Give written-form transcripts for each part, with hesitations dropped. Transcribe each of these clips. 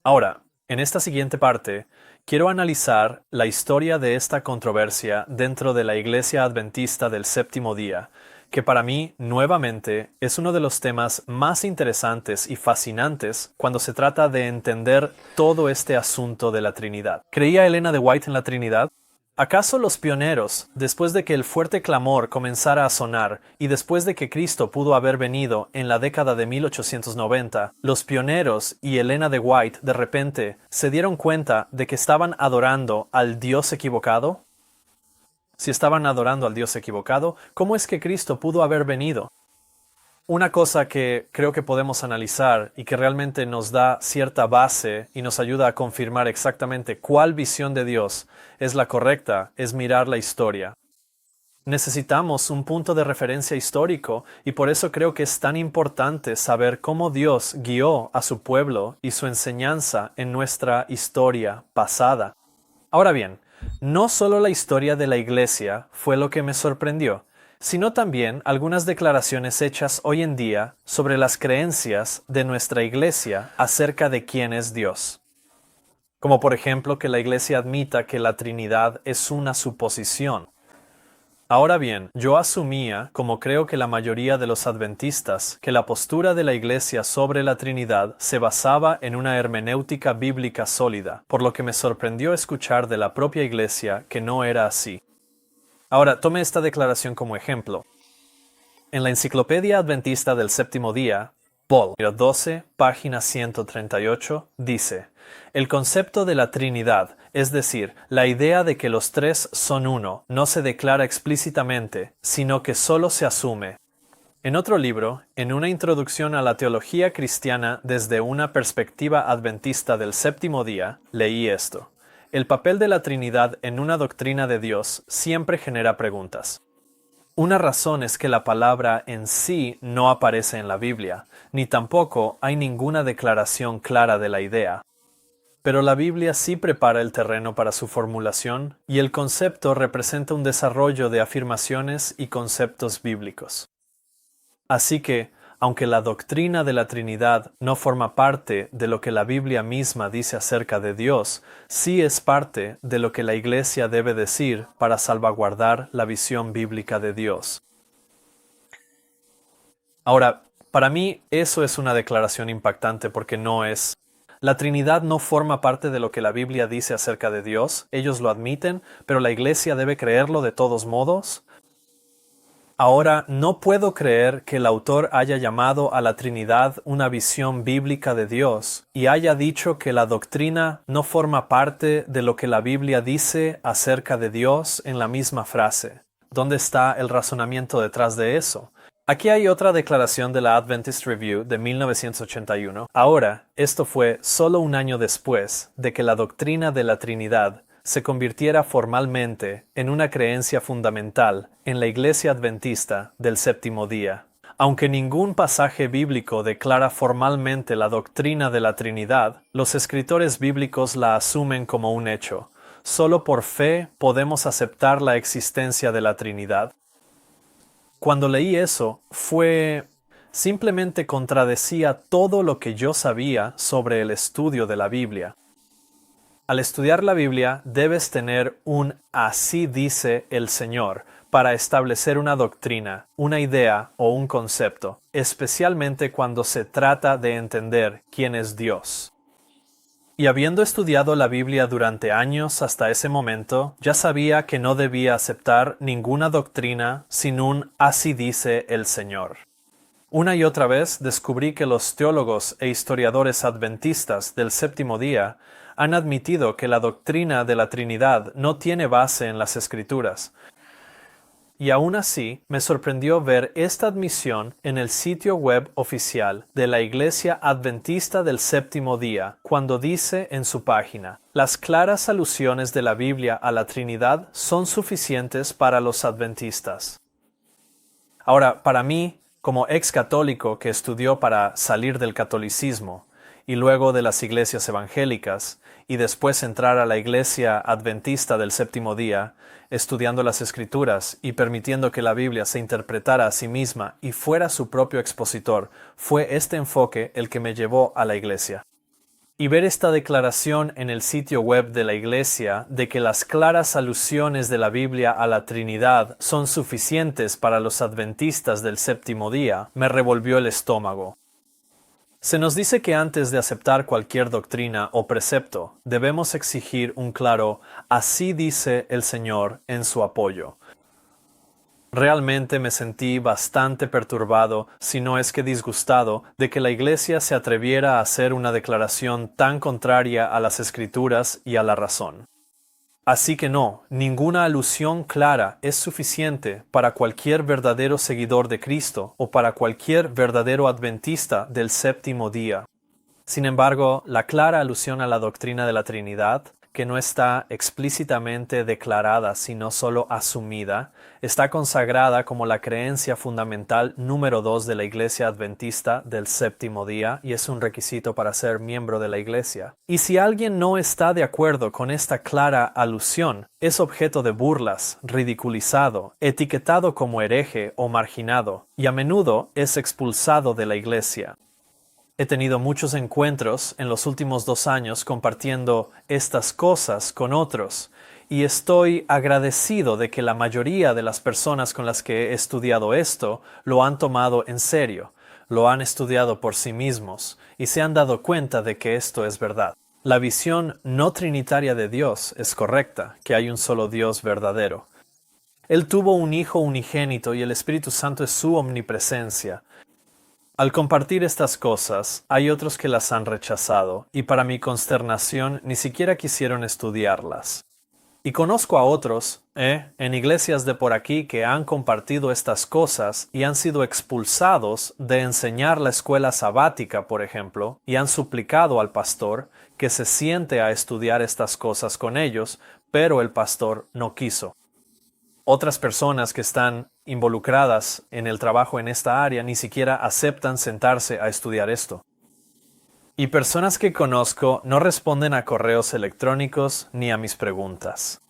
Ahora, en esta siguiente parte, quiero analizar la historia de esta controversia dentro de la Iglesia Adventista del Séptimo Día, que para mí, nuevamente, es uno de los temas más interesantes y fascinantes cuando se trata de entender todo este asunto de la Trinidad. ¿Creía Elena de White en la Trinidad? ¿Acaso los pioneros, después de que el fuerte clamor comenzara a sonar y después de que Cristo pudo haber venido en la década de 1890, los pioneros y Elena de White de repente se dieron cuenta de que estaban adorando al Dios equivocado? Si estaban adorando al Dios equivocado, ¿cómo es que Cristo pudo haber venido? Una cosa que creo que podemos analizar y que realmente nos da cierta base y nos ayuda a confirmar exactamente cuál visión de Dios es la correcta es mirar la historia. Necesitamos un punto de referencia histórico y por eso creo que es tan importante saber cómo Dios guió a su pueblo y su enseñanza en nuestra historia pasada. Ahora bien, no solo la historia de la Iglesia fue lo que me sorprendió, sino también algunas declaraciones hechas hoy en día sobre las creencias de nuestra Iglesia acerca de quién es Dios. Como por ejemplo que la Iglesia admita que la Trinidad es una suposición. Ahora bien, yo asumía, como creo que la mayoría de los adventistas, que la postura de la Iglesia sobre la Trinidad se basaba en una hermenéutica bíblica sólida, por lo que me sorprendió escuchar de la propia Iglesia que no era así. Ahora, tome esta declaración como ejemplo. En la Enciclopedia Adventista del Séptimo Día, Vol. 12, página 138, dice: el concepto de la Trinidad, es decir, la idea de que los tres son uno, no se declara explícitamente, sino que solo se asume. En otro libro, en una introducción a la teología cristiana desde una perspectiva adventista del Séptimo Día, leí esto: el papel de la Trinidad en una doctrina de Dios siempre genera preguntas. Una razón es que la palabra en sí no aparece en la Biblia, ni tampoco hay ninguna declaración clara de la idea. Pero la Biblia sí prepara el terreno para su formulación, y el concepto representa un desarrollo de afirmaciones y conceptos bíblicos. Así que, aunque la doctrina de la Trinidad no forma parte de lo que la Biblia misma dice acerca de Dios, sí es parte de lo que la Iglesia debe decir para salvaguardar la visión bíblica de Dios. Ahora, para mí eso es una declaración impactante porque la Trinidad no forma parte de lo que la Biblia dice acerca de Dios, ellos lo admiten, pero la Iglesia debe creerlo de todos modos. Ahora, no puedo creer que el autor haya llamado a la Trinidad una visión bíblica de Dios y haya dicho que la doctrina no forma parte de lo que la Biblia dice acerca de Dios en la misma frase. ¿Dónde está el razonamiento detrás de eso? Aquí hay otra declaración de la Adventist Review de 1981. Ahora, esto fue solo un año después de que la doctrina de la Trinidad se convirtiera formalmente en una creencia fundamental en la Iglesia Adventista del Séptimo Día. Aunque ningún pasaje bíblico declara formalmente la doctrina de la Trinidad, los escritores bíblicos la asumen como un hecho. Solo por fe podemos aceptar la existencia de la Trinidad. Cuando leí eso, simplemente contradecía todo lo que yo sabía sobre el estudio de la Biblia. Al estudiar la Biblia, debes tener un "así dice el Señor" para establecer una doctrina, una idea o un concepto, especialmente cuando se trata de entender quién es Dios. Y habiendo estudiado la Biblia durante años hasta ese momento, ya sabía que no debía aceptar ninguna doctrina sin un "así dice el Señor". Una y otra vez descubrí que los teólogos e historiadores adventistas del Séptimo Día han admitido que la doctrina de la Trinidad no tiene base en las Escrituras. Y aún así, me sorprendió ver esta admisión en el sitio web oficial de la Iglesia Adventista del Séptimo Día, cuando dice en su página: las claras alusiones de la Biblia a la Trinidad son suficientes para los adventistas. Ahora, para mí, como ex católico que estudió para salir del catolicismo, y luego de las iglesias evangélicas, y después entrar a la Iglesia Adventista del Séptimo Día, estudiando las Escrituras y permitiendo que la Biblia se interpretara a sí misma y fuera su propio expositor, fue este enfoque el que me llevó a la Iglesia. Y ver esta declaración en el sitio web de la Iglesia de que las claras alusiones de la Biblia a la Trinidad son suficientes para los adventistas del séptimo día me revolvió el estómago. Se nos dice que antes de aceptar cualquier doctrina o precepto, debemos exigir un claro "así dice el Señor" en su apoyo. Realmente me sentí bastante perturbado, si no es que disgustado, de que la Iglesia se atreviera a hacer una declaración tan contraria a las Escrituras y a la razón. Así que no, ninguna alusión clara es suficiente para cualquier verdadero seguidor de Cristo o para cualquier verdadero adventista del séptimo día. Sin embargo, la clara alusión a la doctrina de la Trinidad, que no está explícitamente declarada sino solo asumida, está consagrada como la creencia fundamental número 2 de la Iglesia Adventista del séptimo día y es un requisito para ser miembro de la Iglesia. Y si alguien no está de acuerdo con esta clara alusión, es objeto de burlas, ridiculizado, etiquetado como hereje o marginado, y a menudo es expulsado de la Iglesia. He tenido muchos encuentros en los últimos 2 años compartiendo estas cosas con otros y estoy agradecido de que la mayoría de las personas con las que he estudiado esto lo han tomado en serio, lo han estudiado por sí mismos y se han dado cuenta de que esto es verdad. La visión no trinitaria de Dios es correcta, que hay un solo Dios verdadero. Él tuvo un Hijo unigénito y el Espíritu Santo es su omnipresencia. Al compartir estas cosas, hay otros que las han rechazado, y para mi consternación ni siquiera quisieron estudiarlas. Y conozco a otros, en iglesias de por aquí que han compartido estas cosas y han sido expulsados de enseñar la escuela sabática, por ejemplo, y han suplicado al pastor que se siente a estudiar estas cosas con ellos, pero el pastor no quiso. Otras personas que están involucradas en el trabajo en esta área ni siquiera aceptan sentarse a estudiar esto. Y personas que conozco no responden a correos electrónicos ni a mis preguntas.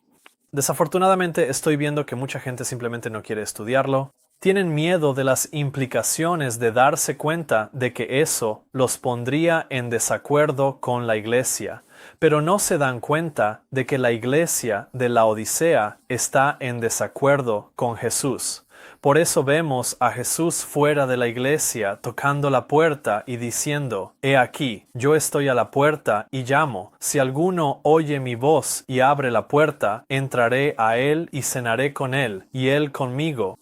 Desafortunadamente estoy viendo que mucha gente simplemente no quiere estudiarlo. Tienen miedo de las implicaciones de darse cuenta de que eso los pondría en desacuerdo con la Iglesia, pero no se dan cuenta de que la Iglesia de la Odisea está en desacuerdo con Jesús. Por eso vemos a Jesús fuera de la Iglesia tocando la puerta y diciendo: «He aquí, yo estoy a la puerta y llamo. Si alguno oye mi voz y abre la puerta, entraré a él y cenaré con él, y él conmigo».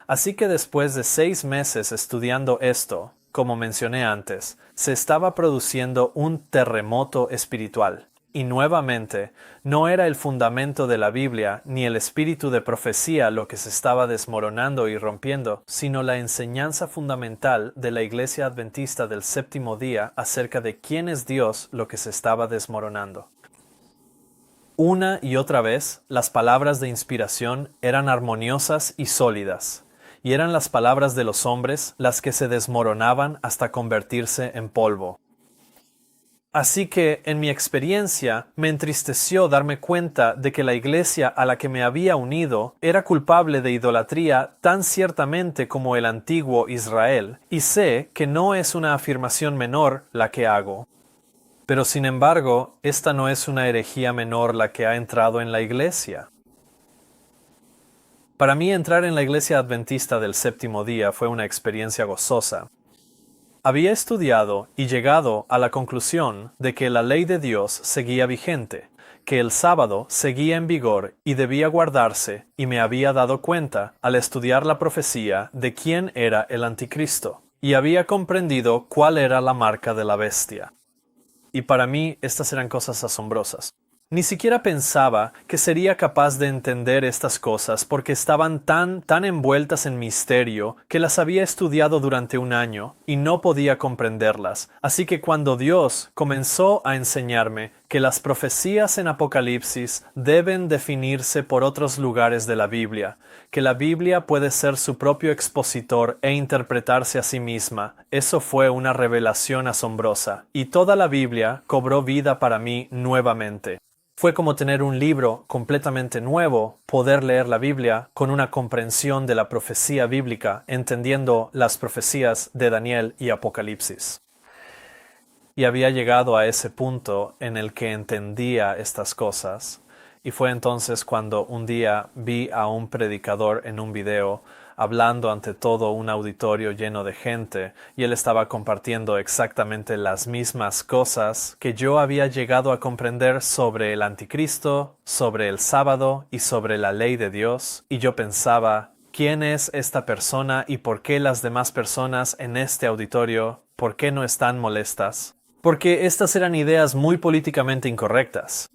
Así que después de 6 meses estudiando esto, como mencioné antes, se estaba produciendo un terremoto espiritual. Y nuevamente, no era el fundamento de la Biblia ni el espíritu de profecía lo que se estaba desmoronando y rompiendo, sino la enseñanza fundamental de la Iglesia Adventista del séptimo día acerca de quién es Dios lo que se estaba desmoronando. Una y otra vez, las palabras de inspiración eran armoniosas y sólidas. Y eran las palabras de los hombres las que se desmoronaban hasta convertirse en polvo. Así que, en mi experiencia, me entristeció darme cuenta de que la iglesia a la que me había unido era culpable de idolatría tan ciertamente como el antiguo Israel, y sé que no es una afirmación menor la que hago. Pero sin embargo, esta no es una herejía menor la que ha entrado en la iglesia. Para mí entrar en la Iglesia Adventista del séptimo día fue una experiencia gozosa. Había estudiado y llegado a la conclusión de que la ley de Dios seguía vigente, que el sábado seguía en vigor y debía guardarse, y me había dado cuenta, al estudiar la profecía, de quién era el anticristo, y había comprendido cuál era la marca de la bestia. Y para mí estas eran cosas asombrosas. Ni siquiera pensaba que sería capaz de entender estas cosas porque estaban tan envueltas en misterio que las había estudiado durante 1 año y no podía comprenderlas. Así que cuando Dios comenzó a enseñarme que las profecías en Apocalipsis deben definirse por otros lugares de la Biblia, que la Biblia puede ser su propio expositor e interpretarse a sí misma, eso fue una revelación asombrosa, y toda la Biblia cobró vida para mí nuevamente. Fue como tener un libro completamente nuevo, poder leer la Biblia con una comprensión de la profecía bíblica, entendiendo las profecías de Daniel y Apocalipsis. y había llegado a ese punto en el que entendía estas cosas. Y fue entonces cuando un día vi a un predicador en un video hablando ante todo un auditorio lleno de gente, y él estaba compartiendo exactamente las mismas cosas que yo había llegado a comprender sobre el anticristo, sobre el sábado y sobre la ley de Dios, y yo pensaba, ¿quién es esta persona y por qué las demás personas en este auditorio, por qué no están molestas? Porque estas eran ideas muy políticamente incorrectas.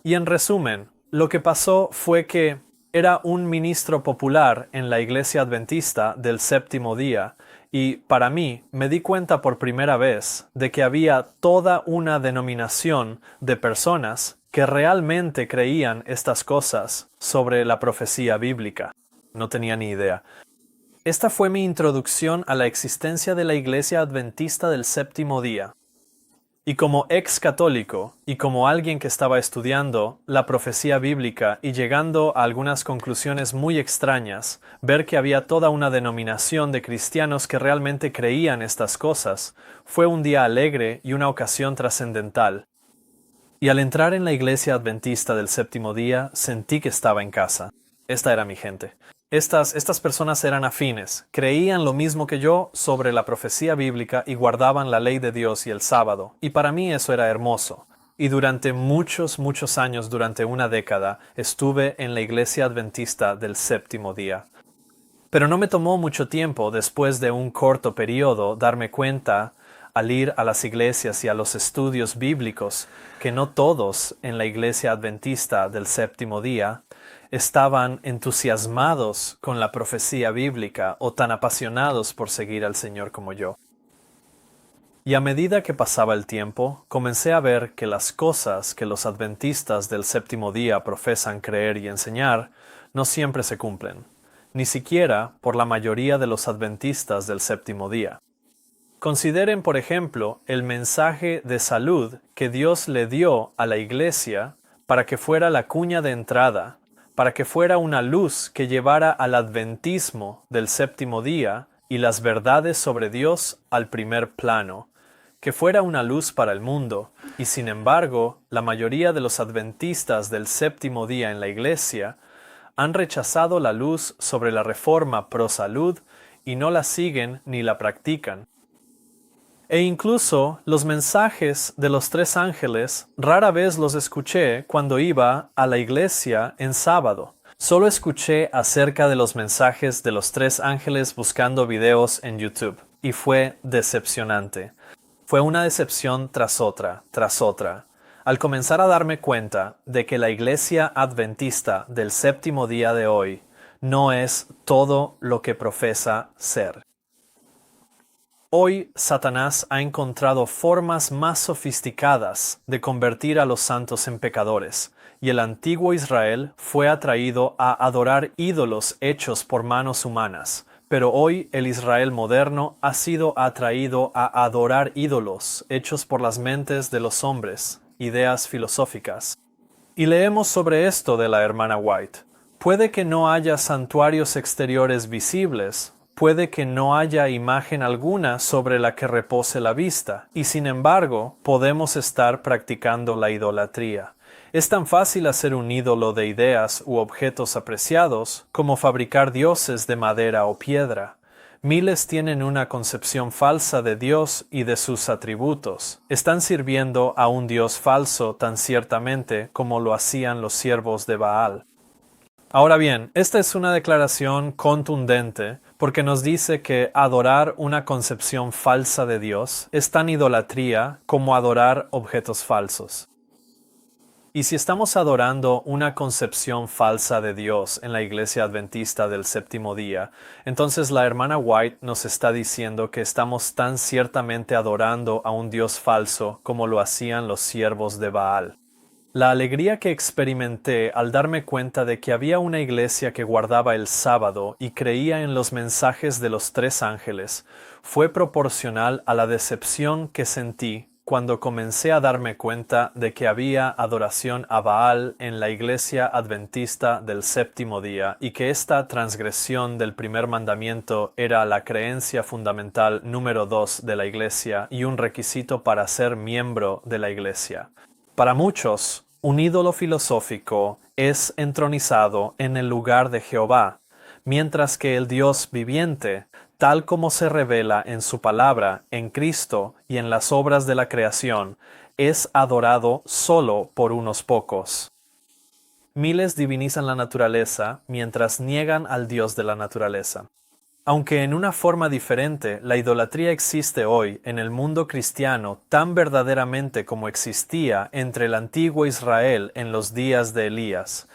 Y en resumen, lo que pasó fue que era un ministro popular en la Iglesia Adventista del Séptimo Día, y para mí me di cuenta por primera vez de que había toda una denominación de personas que realmente creían estas cosas sobre la profecía bíblica. No tenía ni idea. Esta fue mi introducción a la existencia de la Iglesia Adventista del Séptimo Día. Y como ex católico, y como alguien que estaba estudiando la profecía bíblica y llegando a algunas conclusiones muy extrañas, ver que había toda una denominación de cristianos que realmente creían estas cosas, fue un día alegre y una ocasión trascendental. Y al entrar en la iglesia adventista del Séptimo Día, sentí que estaba en casa. Esta era mi gente. Estas personas eran afines, creían lo mismo que yo sobre la profecía bíblica y guardaban la ley de Dios y el sábado, y para mí eso era hermoso. Y durante muchos años, durante una década, estuve en la iglesia adventista del Séptimo Día. Pero no me tomó mucho tiempo, después de un corto periodo, darme cuenta, al ir a las iglesias y a los estudios bíblicos, que no todos en la iglesia adventista del Séptimo Día estaban entusiasmados con la profecía bíblica o tan apasionados por seguir al Señor como yo. Y a medida que pasaba el tiempo, comencé a ver que las cosas que los adventistas del Séptimo Día profesan creer y enseñar no siempre se cumplen, ni siquiera por la mayoría de los adventistas del Séptimo Día. Consideren, por ejemplo, el mensaje de salud que Dios le dio a la iglesia para que fuera la cuña de entrada, para que fuera una luz que llevara al adventismo del Séptimo Día y las verdades sobre Dios al primer plano, que fuera una luz para el mundo, y sin embargo, la mayoría de los adventistas del Séptimo Día en la Iglesia han rechazado la luz sobre la reforma pro salud y no la siguen ni la practican. E incluso los mensajes de los tres ángeles rara vez los escuché cuando iba a la iglesia en sábado. Solo escuché acerca de los mensajes de los tres ángeles buscando videos en YouTube, y fue decepcionante. Fue una decepción tras otra, al comenzar a darme cuenta de que la iglesia adventista del Séptimo Día de hoy no es todo lo que profesa ser. Hoy Satanás ha encontrado formas más sofisticadas de convertir a los santos en pecadores, y el antiguo Israel fue atraído a adorar ídolos hechos por manos humanas, pero hoy el Israel moderno ha sido atraído a adorar ídolos hechos por las mentes de los hombres, ideas filosóficas. Y leemos sobre esto de la hermana White. Puede que no haya santuarios exteriores visibles, puede que no haya imagen alguna sobre la que repose la vista, y sin embargo podemos estar practicando la idolatría. Es tan fácil hacer un ídolo de ideas u objetos apreciados como fabricar dioses de madera o piedra. Miles tienen una concepción falsa de Dios y de sus atributos. Están sirviendo a un Dios falso tan ciertamente como lo hacían los siervos de Baal. Ahora bien, esta es una declaración contundente porque nos dice que adorar una concepción falsa de Dios es tan idolatría como adorar objetos falsos. Y si estamos adorando una concepción falsa de Dios en la iglesia adventista del Séptimo Día, entonces la hermana White nos está diciendo que estamos tan ciertamente adorando a un Dios falso como lo hacían los siervos de Baal. La alegría que experimenté al darme cuenta de que había una iglesia que guardaba el sábado y creía en los mensajes de los tres ángeles fue proporcional a la decepción que sentí cuando comencé a darme cuenta de que había adoración a Baal en la Iglesia Adventista del Séptimo Día y que esta transgresión del primer mandamiento era la creencia fundamental número 2 de la Iglesia y un requisito para ser miembro de la Iglesia. Para muchos, un ídolo filosófico es entronizado en el lugar de Jehová, mientras que el Dios viviente, tal como se revela en su palabra, en Cristo y en las obras de la creación, es adorado solo por unos pocos. Miles divinizan la naturaleza mientras niegan al Dios de la naturaleza. Aunque en una forma diferente, la idolatría existe hoy en el mundo cristiano tan verdaderamente como existía entre el antiguo Israel en los días de Elías.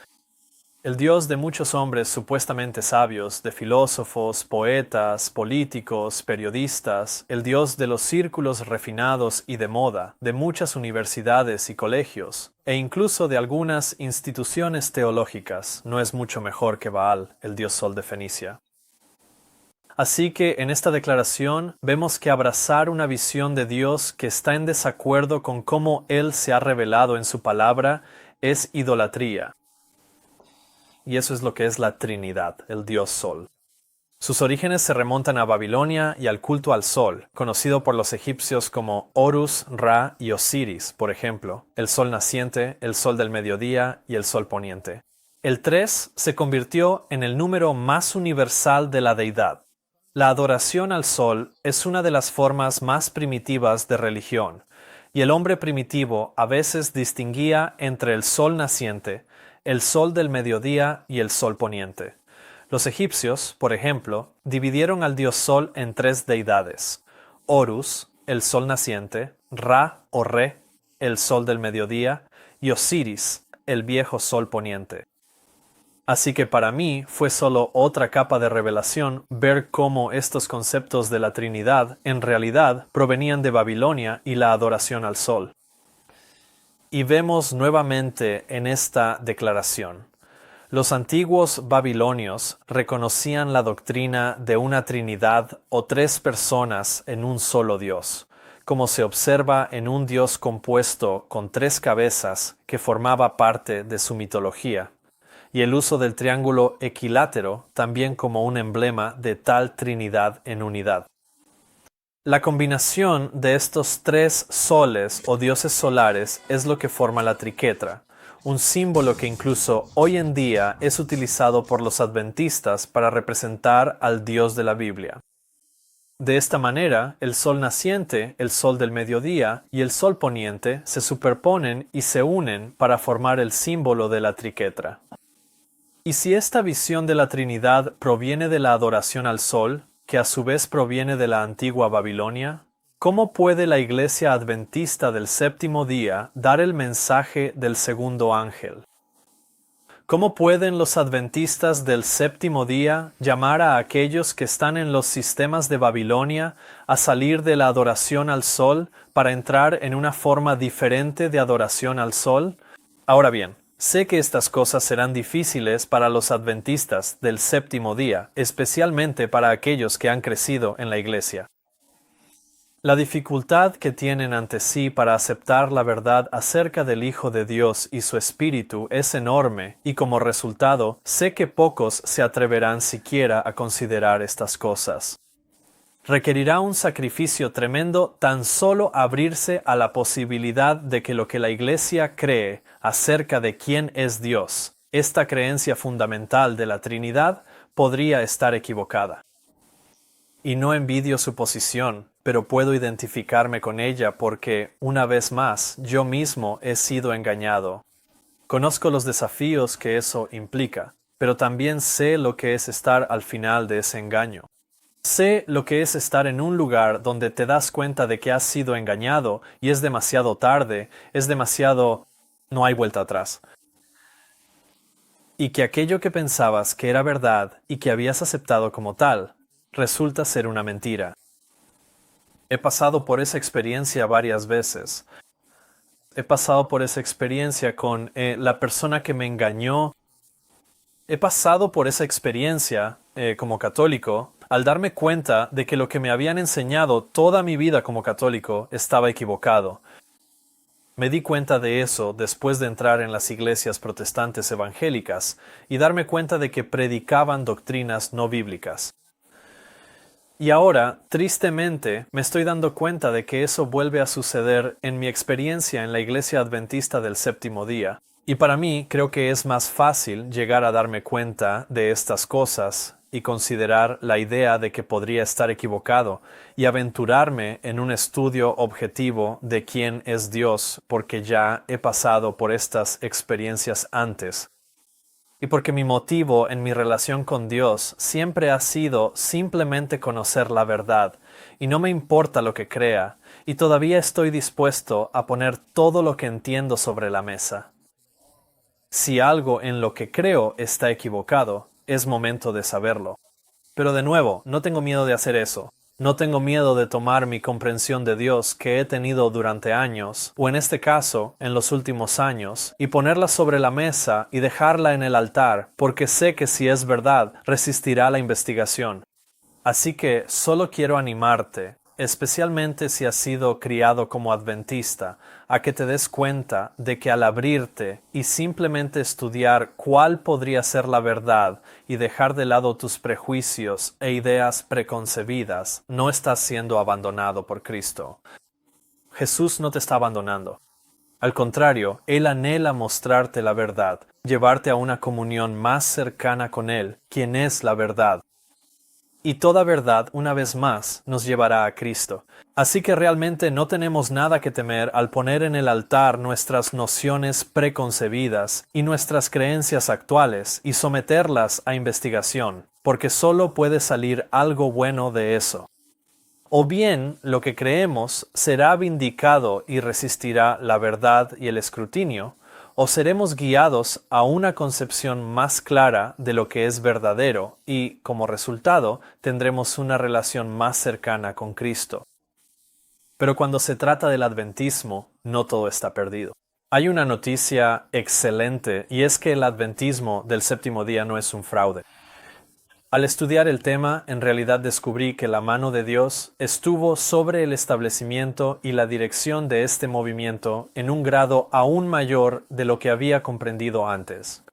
El Dios de muchos hombres supuestamente sabios, de filósofos, poetas, políticos, periodistas, el Dios de los círculos refinados y de moda, de muchas universidades y colegios, e incluso de algunas instituciones teológicas, no es mucho mejor que Baal, el dios sol de Fenicia. Así que en esta declaración vemos que abrazar una visión de Dios que está en desacuerdo con cómo Él se ha revelado en su palabra es idolatría. Y eso es lo que es la Trinidad, el Dios Sol. Sus orígenes se remontan a Babilonia y al culto al Sol, conocido por los egipcios como Horus, Ra y Osiris, por ejemplo, el Sol naciente, el Sol del mediodía y el Sol poniente. El 3 se convirtió en el número más universal de la deidad. La adoración al Sol es una de las formas más primitivas de religión, y el hombre primitivo a veces distinguía entre el Sol naciente, el sol del mediodía y el sol poniente. Los egipcios, por ejemplo, dividieron al dios Sol en 3 deidades: Horus, el sol naciente; Ra o Re, el sol del mediodía; y Osiris, el viejo sol poniente. Así que para mí fue solo otra capa de revelación ver cómo estos conceptos de la Trinidad en realidad provenían de Babilonia y la adoración al sol. Y vemos nuevamente en esta declaración: los antiguos babilonios reconocían la doctrina de una Trinidad o 3 personas en un solo Dios, como se observa en un Dios compuesto con 3 cabezas que formaba parte de su mitología, y el uso del triángulo equilátero también como un emblema de tal Trinidad en unidad. La combinación de estos 3 soles o dioses solares es lo que forma la triquetra, un símbolo que incluso hoy en día es utilizado por los adventistas para representar al Dios de la Biblia. De esta manera, el sol naciente, el sol del mediodía y el sol poniente se superponen y se unen para formar el símbolo de la triquetra. Y si esta visión de la Trinidad proviene de la adoración al sol, que a su vez proviene de la antigua Babilonia, ¿cómo puede la Iglesia Adventista del Séptimo Día dar el mensaje del segundo ángel? ¿Cómo pueden los adventistas del Séptimo Día llamar a aquellos que están en los sistemas de Babilonia a salir de la adoración al sol para entrar en una forma diferente de adoración al sol? Ahora bien, sé que estas cosas serán difíciles para los adventistas del Séptimo Día, especialmente para aquellos que han crecido en la Iglesia. La dificultad que tienen ante sí para aceptar la verdad acerca del Hijo de Dios y su Espíritu es enorme, y como resultado, sé que pocos se atreverán siquiera a considerar estas cosas. Requerirá un sacrificio tremendo tan solo abrirse a la posibilidad de que lo que la Iglesia cree acerca de quién es Dios, esta creencia fundamental de la Trinidad, podría estar equivocada. Y no envidio su posición, pero puedo identificarme con ella porque, una vez más, yo mismo he sido engañado. Conozco los desafíos que eso implica, pero también sé lo que es estar al final de ese engaño. Sé lo que es estar en un lugar donde te das cuenta de que has sido engañado y es demasiado tarde, no hay vuelta atrás. Y que aquello que pensabas que era verdad y que habías aceptado como tal, resulta ser una mentira. He pasado por esa experiencia varias veces. He pasado por esa experiencia con la persona que me engañó. He pasado por esa experiencia como católico al darme cuenta de que lo que me habían enseñado toda mi vida como católico estaba equivocado. Me di cuenta de eso después de entrar en las iglesias protestantes evangélicas y darme cuenta de que predicaban doctrinas no bíblicas. Y ahora, tristemente, me estoy dando cuenta de que eso vuelve a suceder en mi experiencia en la Iglesia Adventista del Séptimo Día. Y para mí creo que es más fácil llegar a darme cuenta de estas cosas y considerar la idea de que podría estar equivocado y aventurarme en un estudio objetivo de quién es Dios, porque ya he pasado por estas experiencias antes. Y porque mi motivo en mi relación con Dios siempre ha sido simplemente conocer la verdad, y no me importa lo que crea, y todavía estoy dispuesto a poner todo lo que entiendo sobre la mesa. Si algo en lo que creo está equivocado, es momento de saberlo. Pero de nuevo, no tengo miedo de hacer eso. No tengo miedo de tomar mi comprensión de Dios que he tenido durante años, o en este caso, en los últimos años, y ponerla sobre la mesa y dejarla en el altar, porque sé que si es verdad, resistirá la investigación. Así que solo quiero animarte, especialmente si has sido criado como adventista, a que te des cuenta de que al abrirte y simplemente estudiar cuál podría ser la verdad y dejar de lado tus prejuicios e ideas preconcebidas, no estás siendo abandonado por Cristo. Jesús no te está abandonando. Al contrario, Él anhela mostrarte la verdad, llevarte a una comunión más cercana con Él, quien es la verdad. Y toda verdad, una vez más, nos llevará a Cristo. Así que realmente no tenemos nada que temer al poner en el altar nuestras nociones preconcebidas y nuestras creencias actuales y someterlas a investigación, porque solo puede salir algo bueno de eso. O bien lo que creemos será vindicado y resistirá la verdad y el escrutinio, o seremos guiados a una concepción más clara de lo que es verdadero y, como resultado, tendremos una relación más cercana con Cristo. Pero cuando se trata del adventismo, no todo está perdido. Hay una noticia excelente y es que el adventismo del séptimo día no es un fraude. Al estudiar el tema, en realidad descubrí que la mano de Dios estuvo sobre el establecimiento y la dirección de este movimiento en un grado aún mayor de lo que había comprendido antes.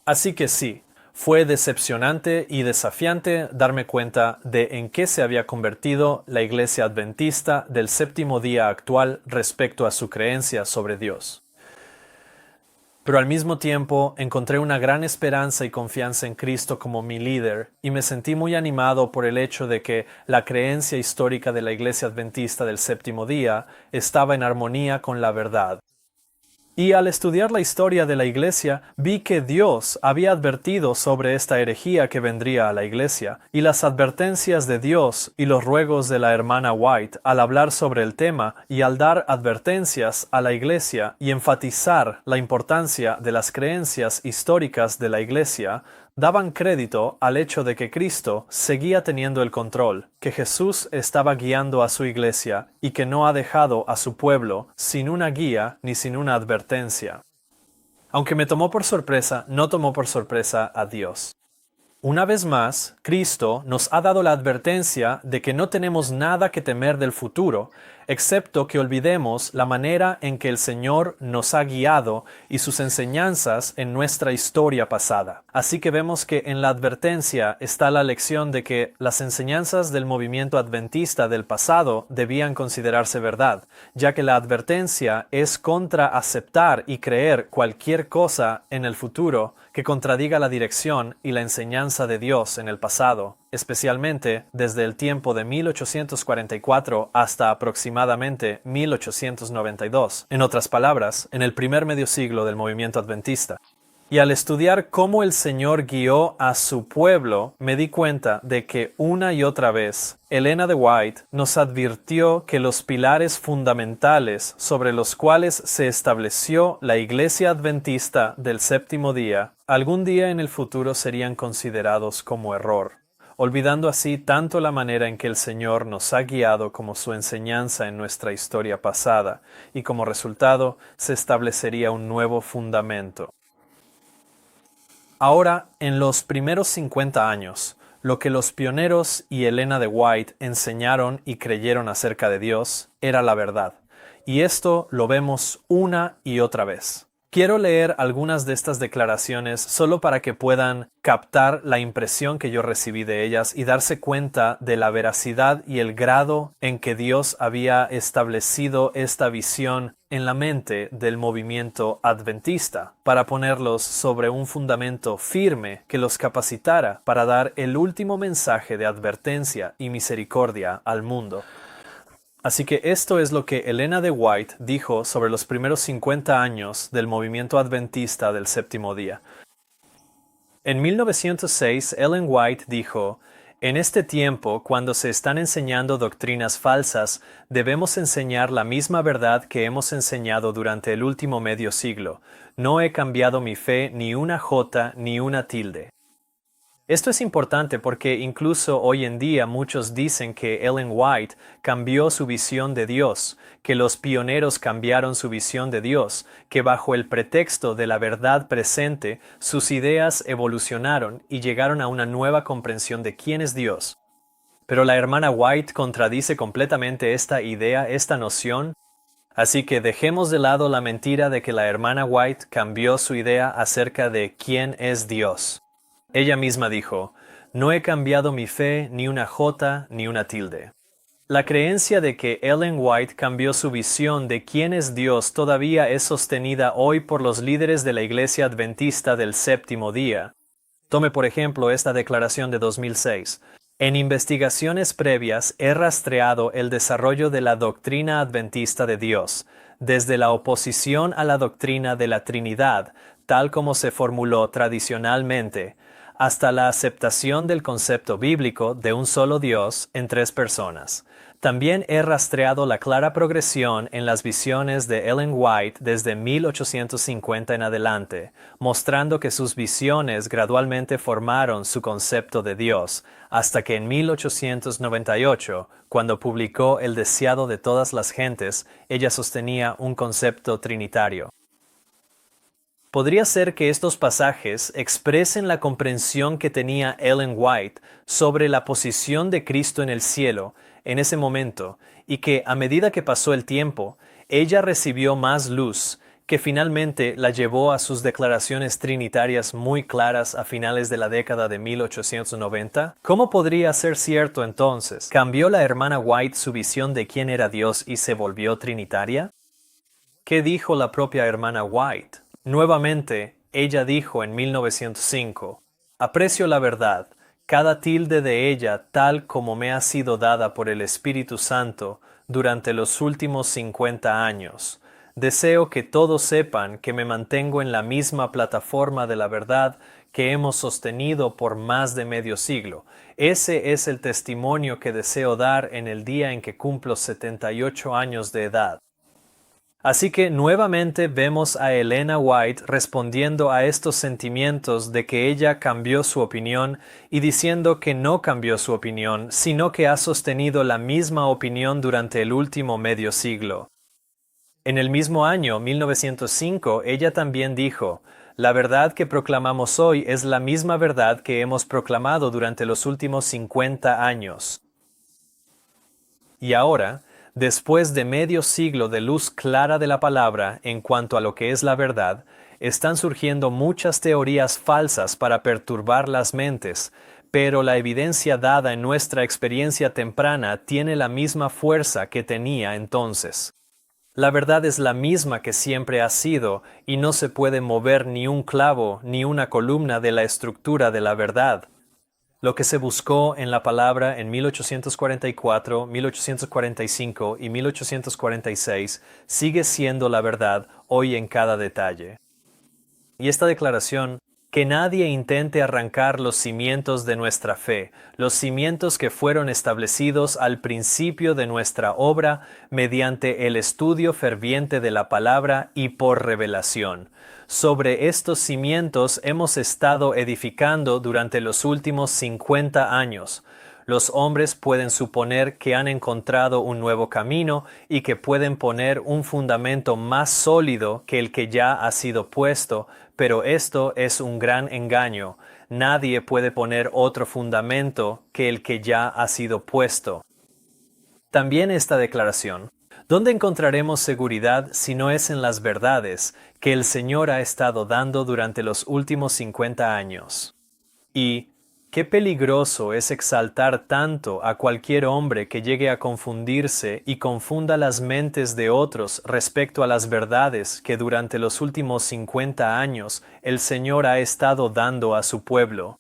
Así que sí, fue decepcionante y desafiante darme cuenta de en qué se había convertido la Iglesia Adventista del séptimo día actual respecto a su creencia sobre Dios. Pero al mismo tiempo encontré una gran esperanza y confianza en Cristo como mi líder, y me sentí muy animado por el hecho de que la creencia histórica de la Iglesia Adventista del séptimo día estaba en armonía con la verdad. Y al estudiar la historia de la Iglesia, vi que Dios había advertido sobre esta herejía que vendría a la Iglesia, y las advertencias de Dios y los ruegos de la hermana White al hablar sobre el tema y al dar advertencias a la Iglesia y enfatizar la importancia de las creencias históricas de la Iglesia, daban crédito al hecho de que Cristo seguía teniendo el control, que Jesús estaba guiando a su iglesia y que no ha dejado a su pueblo sin una guía ni sin una advertencia. Aunque me tomó por sorpresa, no tomó por sorpresa a Dios. Una vez más, Cristo nos ha dado la advertencia de que no tenemos nada que temer del futuro, excepto que olvidemos la manera en que el Señor nos ha guiado y sus enseñanzas en nuestra historia pasada. Así que vemos que en la advertencia está la lección de que las enseñanzas del movimiento adventista del pasado debían considerarse verdad, ya que la advertencia es contra aceptar y creer cualquier cosa en el futuro que contradiga la dirección y la enseñanza de Dios en el pasado, especialmente desde el tiempo de 1844 hasta aproximadamente 1892, en otras palabras, en el primer medio siglo del movimiento adventista. Y al estudiar cómo el Señor guió a su pueblo, me di cuenta de que una y otra vez Elena de White nos advirtió que los pilares fundamentales sobre los cuales se estableció la Iglesia Adventista del séptimo día, algún día en el futuro serían considerados como error, olvidando así tanto la manera en que el Señor nos ha guiado como su enseñanza en nuestra historia pasada, y como resultado se establecería un nuevo fundamento. Ahora, en los primeros 50 años, Lo que los pioneros y Elena de White enseñaron y creyeron acerca de Dios era la verdad. Y esto lo vemos una y otra vez. Quiero leer algunas de estas declaraciones solo para que puedan captar la impresión que yo recibí de ellas y darse cuenta de la veracidad y el grado en que Dios había establecido esta visión en la mente del movimiento adventista, para ponerlos sobre un fundamento firme que los capacitara para dar el último mensaje de advertencia y misericordia al mundo. Así que esto es lo que Elena de White dijo sobre los primeros 50 años del movimiento adventista del séptimo día. En 1906, Ellen White dijo: "En este tiempo, cuando se están enseñando doctrinas falsas, debemos enseñar la misma verdad que hemos enseñado durante el último medio siglo. No he cambiado mi fe ni una jota ni una tilde". Esto es importante porque incluso hoy en día muchos dicen que Ellen White cambió su visión de Dios, que los pioneros cambiaron su visión de Dios, que bajo el pretexto de la verdad presente sus ideas evolucionaron y llegaron a una nueva comprensión de quién es Dios. Pero la hermana White contradice completamente esta idea, esta noción. Así que dejemos de lado la mentira de que la hermana White cambió su idea acerca de quién es Dios. Ella misma dijo: "No he cambiado mi fe ni una jota ni una tilde". La creencia de que Ellen White cambió su visión de quién es Dios todavía es sostenida hoy por los líderes de la Iglesia Adventista del Séptimo Día. Tome por ejemplo esta declaración de 2006. En investigaciones previas he rastreado el desarrollo de la doctrina adventista de Dios, desde la oposición a la doctrina de la Trinidad, tal como se formuló tradicionalmente, hasta la aceptación del concepto bíblico de un solo Dios en tres personas. También he rastreado la clara progresión en las visiones de Ellen White desde 1850 en adelante, mostrando que sus visiones gradualmente formaron su concepto de Dios, hasta que en 1898, cuando publicó El deseado de todas las gentes, ella sostenía un concepto trinitario. Podría ser que estos pasajes expresen la comprensión que tenía Ellen White sobre la posición de Cristo en el cielo en ese momento, y que a medida que pasó el tiempo, ella recibió más luz, que finalmente la llevó a sus declaraciones trinitarias muy claras a finales de la década de 1890. ¿Cómo podría ser cierto entonces? ¿Cambió la hermana White su visión de quién era Dios y se volvió trinitaria? ¿Qué dijo la propia hermana White? Nuevamente, ella dijo en 1905: "Aprecio la verdad, cada tilde de ella tal como me ha sido dada por el Espíritu Santo durante los últimos 50 años. Deseo que todos sepan que me mantengo en la misma plataforma de la verdad que hemos sostenido por más de medio siglo. Ese es el testimonio que deseo dar en el día en que cumplo 78 años de edad". Así que nuevamente vemos a Elena White respondiendo a estos sentimientos de que ella cambió su opinión y diciendo que no cambió su opinión, sino que ha sostenido la misma opinión durante el último medio siglo. En el mismo año, 1905, ella también dijo: "La verdad que proclamamos hoy es la misma verdad que hemos proclamado durante los últimos 50 años". Y ahora, después de medio siglo de luz clara de la palabra en cuanto a lo que es la verdad, están surgiendo muchas teorías falsas para perturbar las mentes, pero la evidencia dada en nuestra experiencia temprana tiene la misma fuerza que tenía entonces. La verdad es la misma que siempre ha sido, y no se puede mover ni un clavo ni una columna de la estructura de la verdad. Lo que se buscó en la palabra en 1844, 1845 y 1846 sigue siendo la verdad hoy en cada detalle. Y esta declaración: "Que nadie intente arrancar los cimientos de nuestra fe, los cimientos que fueron establecidos al principio de nuestra obra mediante el estudio ferviente de la palabra y por revelación. Sobre estos cimientos hemos estado edificando durante los últimos 50 años. Los hombres pueden suponer que han encontrado un nuevo camino y que pueden poner un fundamento más sólido que el que ya ha sido puesto, pero esto es un gran engaño. Nadie puede poner otro fundamento que el que ya ha sido puesto. También esta declaración. ¿Dónde encontraremos seguridad si no es en las verdades que el Señor ha estado dando durante los últimos 50 años? Y qué peligroso es exaltar tanto a cualquier hombre que llegue a confundirse y confunda las mentes de otros respecto a las verdades que durante los últimos 50 años el Señor ha estado dando a su pueblo.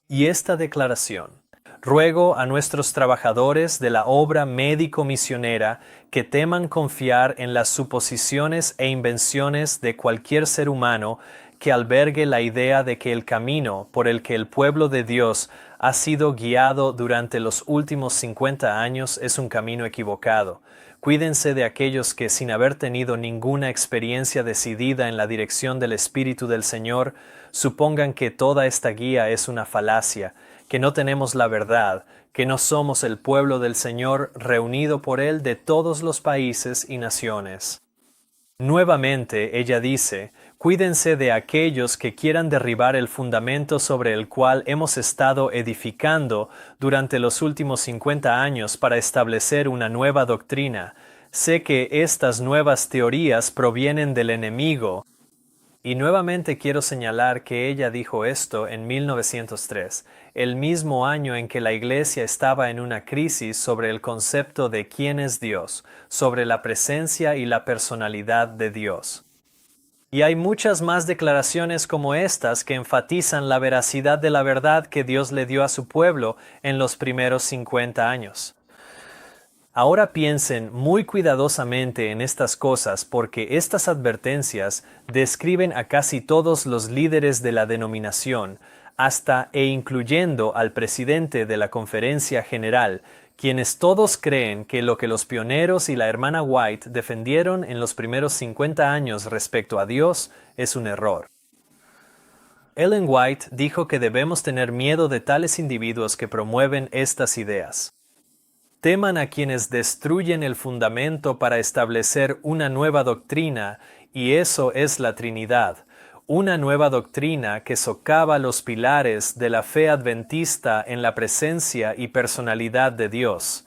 Y esta declaración. Ruego a nuestros trabajadores de la obra médico-misionera que teman confiar en las suposiciones e invenciones de cualquier ser humano que albergue la idea de que el camino por el que el pueblo de Dios ha sido guiado durante los últimos 50 años es un camino equivocado. Cuídense de aquellos que, sin haber tenido ninguna experiencia decidida en la dirección del Espíritu del Señor, supongan que toda esta guía es una falacia, que no tenemos la verdad, que no somos el pueblo del Señor reunido por Él de todos los países y naciones. Nuevamente ella dice, cuídense de aquellos que quieran derribar el fundamento sobre el cual hemos estado edificando durante los últimos 50 años para establecer una nueva doctrina. Sé que estas nuevas teorías provienen del enemigo. Y nuevamente quiero señalar que ella dijo esto en 1903, el mismo año en que la Iglesia estaba en una crisis sobre el concepto de quién es Dios, sobre la presencia y la personalidad de Dios. Y hay muchas más declaraciones como estas que enfatizan la veracidad de la verdad que Dios le dio a su pueblo en los primeros 50 años. Ahora piensen muy cuidadosamente en estas cosas porque estas advertencias describen a casi todos los líderes de la denominación, hasta e incluyendo al presidente de la Conferencia General, quienes todos creen que lo que los pioneros y la hermana White defendieron en los primeros 50 años respecto a Dios es un error. Ellen White dijo que debemos tener miedo de tales individuos que promueven estas ideas. Teman a quienes destruyen el fundamento para establecer una nueva doctrina, y eso es la Trinidad, una nueva doctrina que socava los pilares de la fe adventista en la presencia y personalidad de Dios.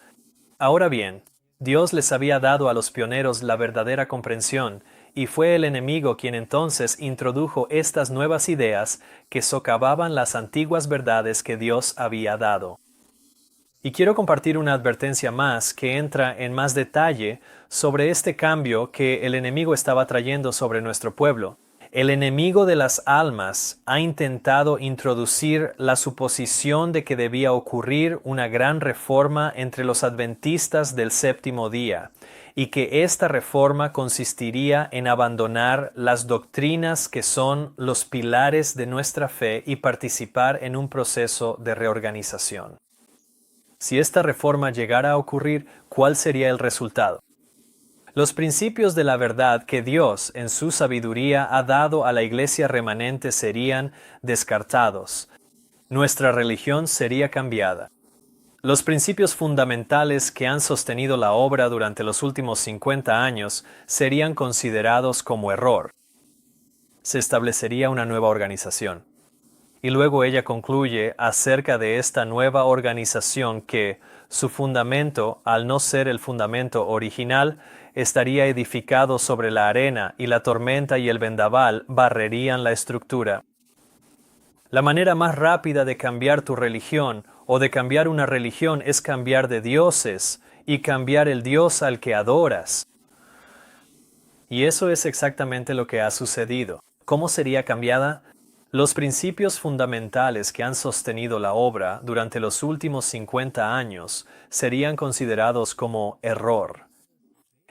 Ahora bien, Dios les había dado a los pioneros la verdadera comprensión, y fue el enemigo quien entonces introdujo estas nuevas ideas que socavaban las antiguas verdades que Dios había dado. Y quiero compartir una advertencia más que entra en más detalle sobre este cambio que el enemigo estaba trayendo sobre nuestro pueblo. El enemigo de las almas ha intentado introducir la suposición de que debía ocurrir una gran reforma entre los adventistas del séptimo día, y que esta reforma consistiría en abandonar las doctrinas que son los pilares de nuestra fe y participar en un proceso de reorganización. Si esta reforma llegara a ocurrir, ¿cuál sería el resultado? Los principios de la verdad que Dios, en su sabiduría, ha dado a la iglesia remanente serían descartados. Nuestra religión sería cambiada. Los principios fundamentales que han sostenido la obra durante los últimos 50 años serían considerados como error. Se establecería una nueva organización. Y luego ella concluye acerca de esta nueva organización que, su fundamento, al no ser el fundamento original, estaría edificado sobre la arena y la tormenta y el vendaval barrerían la estructura. La manera más rápida de cambiar tu religión o de cambiar una religión es cambiar de dioses y cambiar el Dios al que adoras. Y eso es exactamente lo que ha sucedido. ¿Cómo sería cambiada? Los principios fundamentales que han sostenido la obra durante los últimos 50 años serían considerados como error.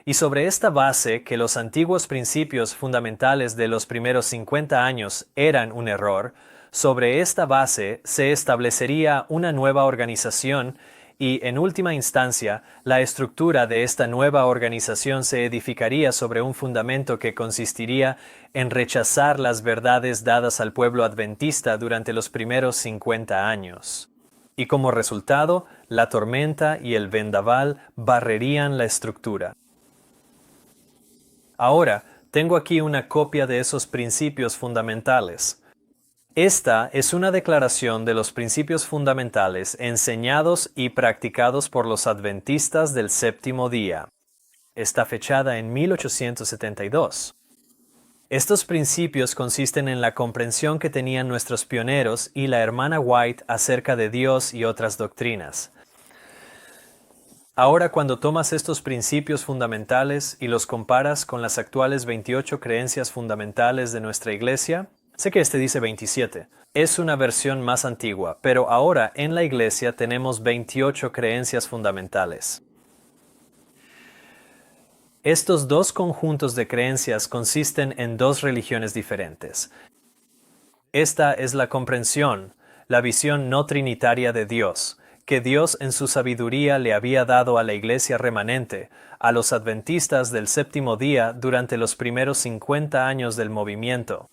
Y sobre esta base que los antiguos principios fundamentales de los primeros 50 años eran un error, sobre esta base se establecería una nueva organización y, en última instancia, la estructura de esta nueva organización se edificaría sobre un fundamento que consistiría en rechazar las verdades dadas al pueblo adventista durante los primeros 50 años. Y como resultado, la tormenta y el vendaval barrerían la estructura. Ahora, Tengo aquí una copia de esos principios fundamentales. Esta es una declaración de los principios fundamentales enseñados y practicados por los adventistas del séptimo día. Está fechada en 1872. Estos principios consisten en la comprensión que tenían nuestros pioneros y la hermana White acerca de Dios y otras doctrinas. Ahora, cuando tomas estos principios fundamentales y los comparas con las actuales 28 creencias fundamentales de nuestra Iglesia, sé que este dice 27. Es una versión más antigua, pero ahora en la Iglesia tenemos 28 creencias fundamentales. Estos dos conjuntos de creencias consisten en dos religiones diferentes. Esta es la comprensión, la visión no trinitaria de Dios, que Dios en su sabiduría le había dado a la Iglesia remanente, a los adventistas del séptimo día durante los primeros 50 años del movimiento.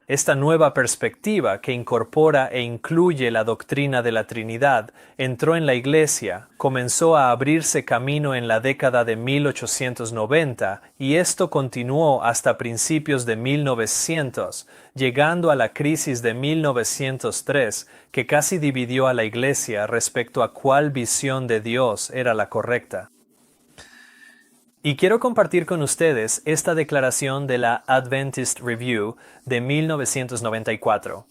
Esta nueva perspectiva, que incorpora e incluye la doctrina de la Trinidad, entró en la Iglesia, comenzó a abrirse camino en la década de 1890 y esto continuó hasta principios de 1900, llegando a la crisis de 1903, que casi dividió a la Iglesia respecto a cuál visión de Dios era la correcta. Y quiero compartir con ustedes esta declaración de la Adventist Review de 1994.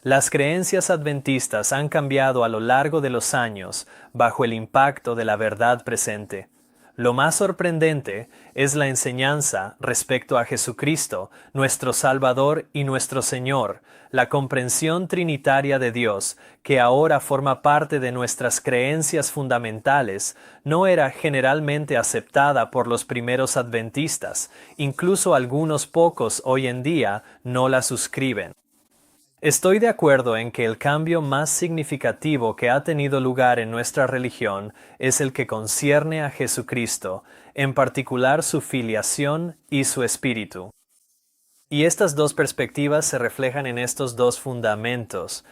Las creencias adventistas han cambiado a lo largo de los años bajo el impacto de la verdad presente. Lo más sorprendente es la enseñanza respecto a Jesucristo, nuestro Salvador y nuestro Señor, la comprensión trinitaria de Dios, que ahora forma parte de nuestras creencias fundamentales, no era generalmente aceptada por los primeros adventistas, incluso algunos pocos hoy en día no la suscriben. Estoy de acuerdo en que el cambio más significativo que ha tenido lugar en nuestra religión es el que concierne a Jesucristo, en particular su filiación y su espíritu. Y estas dos perspectivas se reflejan en estos dos fundamentos.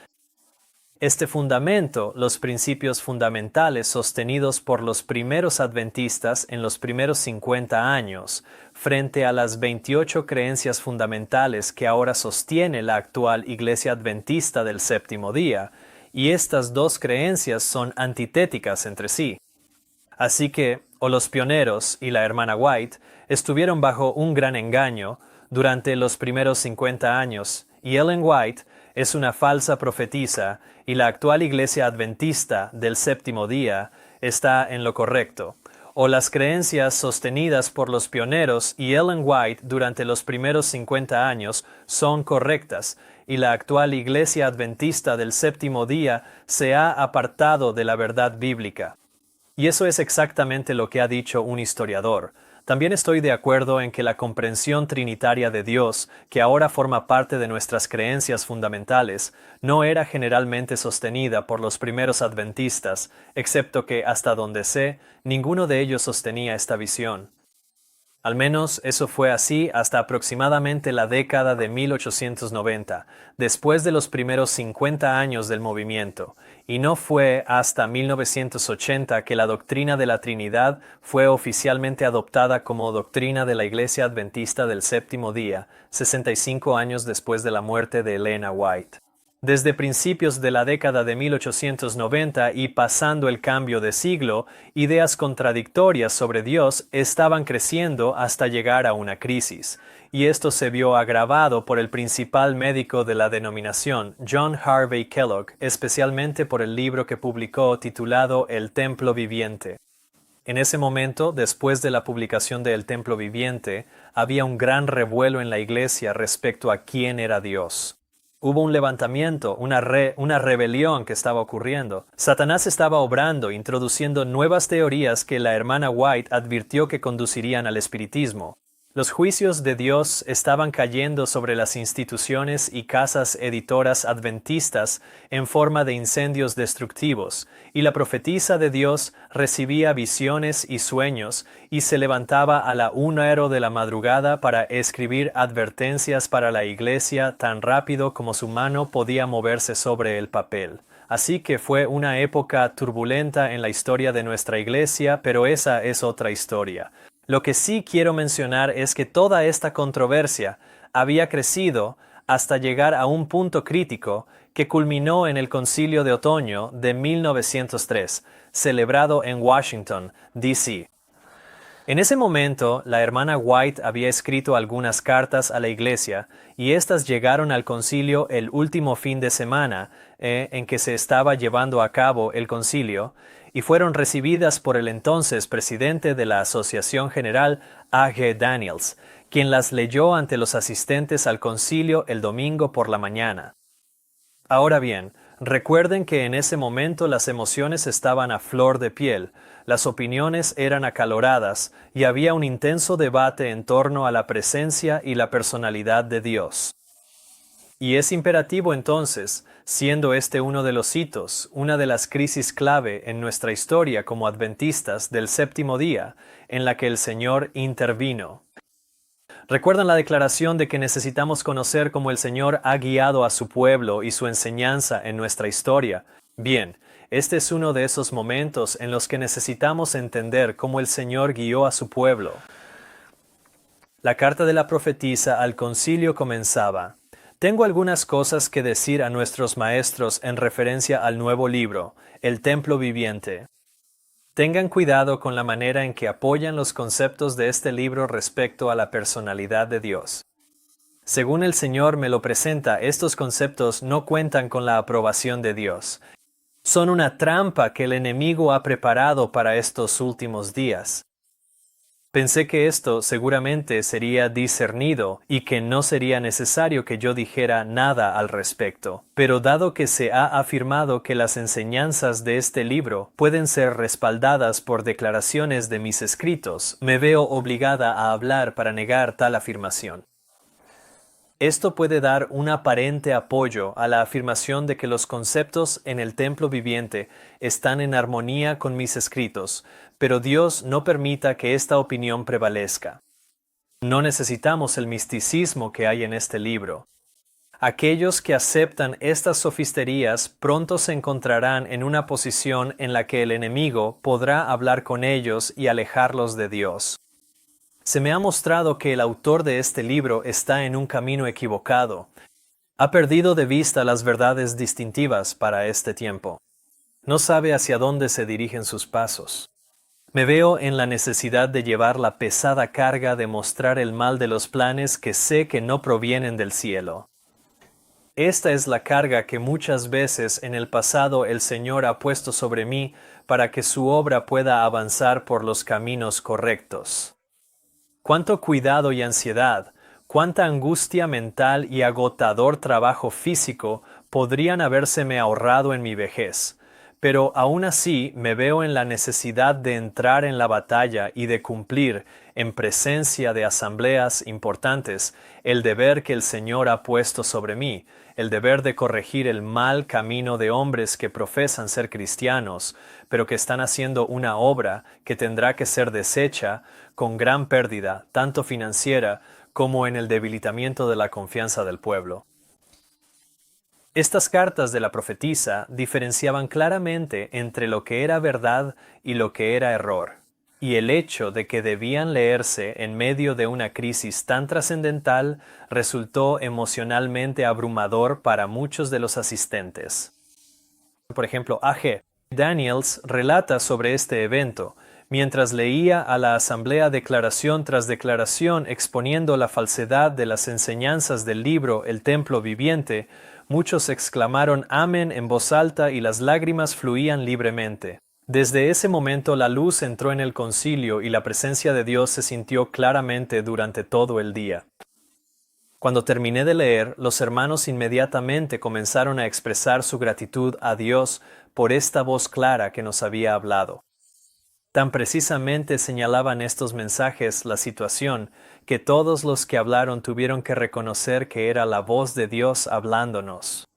Este fundamento, los principios fundamentales sostenidos por los primeros adventistas en los primeros 50 años, frente a las 28 creencias fundamentales que ahora sostiene la actual Iglesia Adventista del séptimo día, y estas dos creencias son antitéticas entre sí. Así que, o los pioneros y la hermana White estuvieron bajo un gran engaño durante los primeros 50 años, y Ellen White es una falsa profetisa y la actual Iglesia Adventista del séptimo día está en lo correcto. O las creencias sostenidas por los pioneros y Ellen White durante los primeros 50 años son correctas y la actual Iglesia Adventista del séptimo día se ha apartado de la verdad bíblica. Y eso es exactamente lo que ha dicho un historiador. También estoy de acuerdo en que la comprensión trinitaria de Dios, que ahora forma parte de nuestras creencias fundamentales, no era generalmente sostenida por los primeros adventistas, excepto que, hasta donde sé, ninguno de ellos sostenía esta visión. Al menos eso fue así hasta aproximadamente la década de 1890, después de los primeros 50 años del movimiento, y no fue hasta 1980 que la doctrina de la Trinidad fue oficialmente adoptada como doctrina de la Iglesia Adventista del Séptimo Día, 65 años después de la muerte de Elena White. Desde principios de la década de 1890 y pasando el cambio de siglo, ideas contradictorias sobre Dios estaban creciendo hasta llegar a una crisis, y esto se vio agravado por el principal médico de la denominación, John Harvey Kellogg, especialmente por el libro que publicó titulado El Templo Viviente. En ese momento, después de la publicación de El Templo Viviente, había un gran revuelo en la Iglesia respecto a quién era Dios. Hubo un levantamiento, una rebelión que estaba ocurriendo. Satanás estaba obrando, introduciendo nuevas teorías que la hermana White advirtió que conducirían al espiritismo. Los juicios de Dios estaban cayendo sobre las instituciones y casas editoras adventistas en forma de incendios destructivos, y la profetisa de Dios recibía visiones y sueños y se levantaba a la 1:00 de la madrugada para escribir advertencias para la iglesia tan rápido como su mano podía moverse sobre el papel. Así que fue una época turbulenta en la historia de nuestra iglesia, pero esa es otra historia. Lo que sí quiero mencionar es que toda esta controversia había crecido hasta llegar a un punto crítico que culminó en el Concilio de Otoño de 1903, celebrado en Washington, D.C. En ese momento, la hermana White había escrito algunas cartas a la iglesia y éstas llegaron al concilio el último fin de semana en que se estaba llevando a cabo el concilio y fueron recibidas por el entonces presidente de la Asociación General, A.G. Daniels, quien las leyó ante los asistentes al concilio el domingo por la mañana. Ahora bien, recuerden que en ese momento las emociones estaban a flor de piel, las opiniones eran acaloradas y había un intenso debate en torno a la presencia y la personalidad de Dios. Y es imperativo entonces, siendo este uno de los hitos, una de las crisis clave en nuestra historia como adventistas del séptimo día, en la que el Señor intervino. ¿Recuerdan la declaración de que necesitamos conocer cómo el Señor ha guiado a su pueblo y su enseñanza en nuestra historia? Bien, este es uno de esos momentos en los que necesitamos entender cómo el Señor guió a su pueblo. La carta de la profetisa al concilio comenzaba: Tengo algunas cosas que decir a nuestros maestros en referencia al nuevo libro, el templo viviente. Tengan cuidado con la manera en que apoyan los conceptos de este libro respecto a la personalidad de Dios. Según el Señor me lo presenta, estos conceptos no cuentan con la aprobación de Dios. Son una trampa que el enemigo ha preparado para estos últimos días. Pensé que esto seguramente sería discernido y que no sería necesario que yo dijera nada al respecto. Pero dado que se ha afirmado que las enseñanzas de este libro pueden ser respaldadas por declaraciones de mis escritos, me veo obligada a hablar para negar tal afirmación. Esto puede dar un aparente apoyo a la afirmación de que los conceptos en el templo viviente están en armonía con mis escritos, pero Dios no permita que esta opinión prevalezca. No necesitamos el misticismo que hay en este libro. Aquellos que aceptan estas sofisterías pronto se encontrarán en una posición en la que el enemigo podrá hablar con ellos y alejarlos de Dios. Se me ha mostrado que el autor de este libro está en un camino equivocado. Ha perdido de vista las verdades distintivas para este tiempo. No sabe hacia dónde se dirigen sus pasos. Me veo en la necesidad de llevar la pesada carga de mostrar el mal de los planes que sé que no provienen del cielo. Esta es la carga que muchas veces en el pasado el Señor ha puesto sobre mí para que su obra pueda avanzar por los caminos correctos. Cuánto cuidado y ansiedad, cuánta angustia mental y agotador trabajo físico podrían habérseme ahorrado en mi vejez, pero aún así me veo en la necesidad de entrar en la batalla y de cumplir, en presencia de asambleas importantes, el deber que el Señor ha puesto sobre mí, el deber de corregir el mal camino de hombres que profesan ser cristianos, pero que están haciendo una obra que tendrá que ser deshecha con gran pérdida, tanto financiera como en el debilitamiento de la confianza del pueblo. Estas cartas de la profetisa diferenciaban claramente entre lo que era verdad y lo que era error, y el hecho de que debían leerse en medio de una crisis tan trascendental resultó emocionalmente abrumador para muchos de los asistentes. Por ejemplo, A.G. Daniels relata sobre este evento, mientras leía a la asamblea declaración tras declaración exponiendo la falsedad de las enseñanzas del libro El Templo Viviente. Muchos exclamaron amén en voz alta y las lágrimas fluían libremente. Desde ese momento la luz entró en el concilio y la presencia de Dios se sintió claramente durante todo el día. Cuando terminé de leer, los hermanos inmediatamente comenzaron a expresar su gratitud a Dios por esta voz clara que nos había hablado. Tan precisamente señalaban estos mensajes la situación que todos los que hablaron tuvieron que reconocer que era la voz de Dios hablándonos.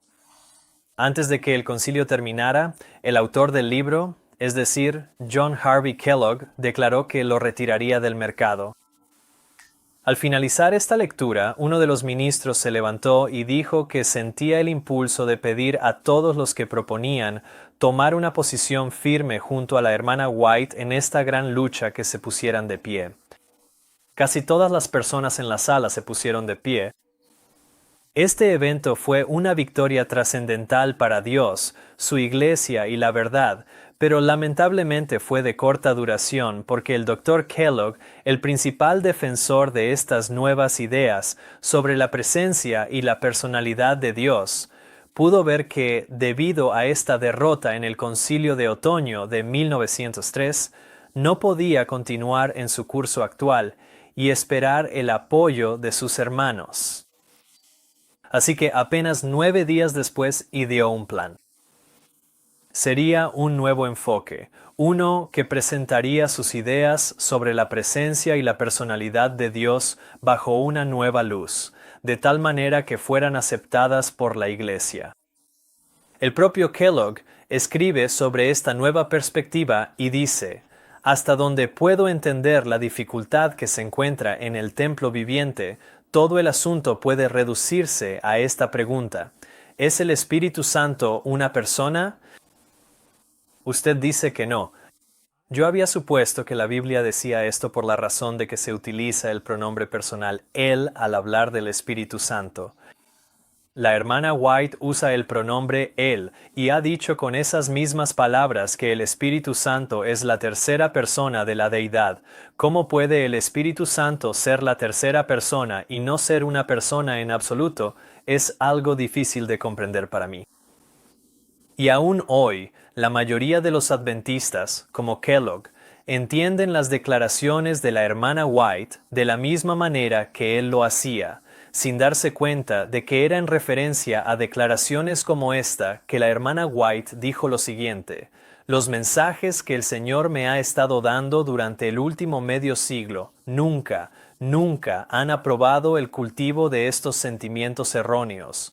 Antes de que el concilio terminara, el autor del libro, es decir, John Harvey Kellogg, declaró que lo retiraría del mercado. Al finalizar esta lectura, uno de los ministros se levantó y dijo que sentía el impulso de pedir a todos los que proponían tomar una posición firme junto a la hermana White en esta gran lucha que se pusieran de pie. Casi todas las personas en la sala se pusieron de pie. Este evento fue una victoria trascendental para Dios, su iglesia y la verdad, pero lamentablemente fue de corta duración porque el Dr. Kellogg, el principal defensor de estas nuevas ideas sobre la presencia y la personalidad de Dios, pudo ver que, debido a esta derrota en el Concilio de Otoño de 1903, no podía continuar en su curso actual y esperar el apoyo de sus hermanos. Así que apenas 9 días después ideó un plan. Sería un nuevo enfoque, uno que presentaría sus ideas sobre la presencia y la personalidad de Dios bajo una nueva luz, de tal manera que fueran aceptadas por la Iglesia. El propio Kellogg escribe sobre esta nueva perspectiva y dice: hasta donde puedo entender la dificultad que se encuentra en el templo viviente, todo el asunto puede reducirse a esta pregunta: ¿es el Espíritu Santo una persona? Usted dice que no. Yo había supuesto que la Biblia decía esto por la razón de que se utiliza el pronombre personal él al hablar del Espíritu Santo. La hermana White usa el pronombre él y ha dicho con esas mismas palabras que el Espíritu Santo es la tercera persona de la deidad. ¿Cómo puede el Espíritu Santo ser la tercera persona y no ser una persona en absoluto? Es algo difícil de comprender para mí. Y aún hoy, la mayoría de los adventistas, como Kellogg, entienden las declaraciones de la hermana White de la misma manera que él lo hacía, sin darse cuenta de que era en referencia a declaraciones como esta que la hermana White dijo lo siguiente: los mensajes que el Señor me ha estado dando durante el último medio siglo nunca han aprobado el cultivo de estos sentimientos erróneos.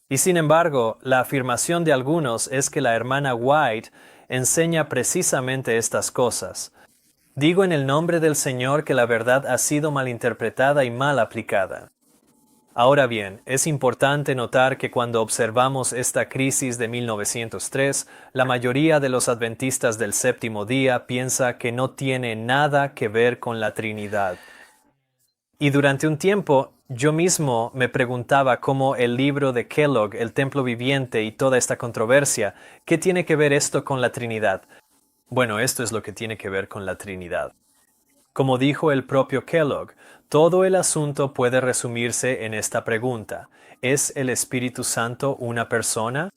Y sin embargo, la afirmación de algunos es que la hermana White enseña precisamente estas cosas. Digo en el nombre del Señor que la verdad ha sido malinterpretada y mal aplicada. Ahora bien, es importante notar que cuando observamos esta crisis de 1903, la mayoría de los adventistas del séptimo día piensa que no tiene nada que ver con la Trinidad. Y durante un tiempo, yo mismo me preguntaba cómo el libro de Kellogg, El Templo Viviente y toda esta controversia, ¿qué tiene que ver esto con la Trinidad? Bueno, esto es lo que tiene que ver con la Trinidad. Como dijo el propio Kellogg, todo el asunto puede resumirse en esta pregunta: ¿es el Espíritu Santo una persona?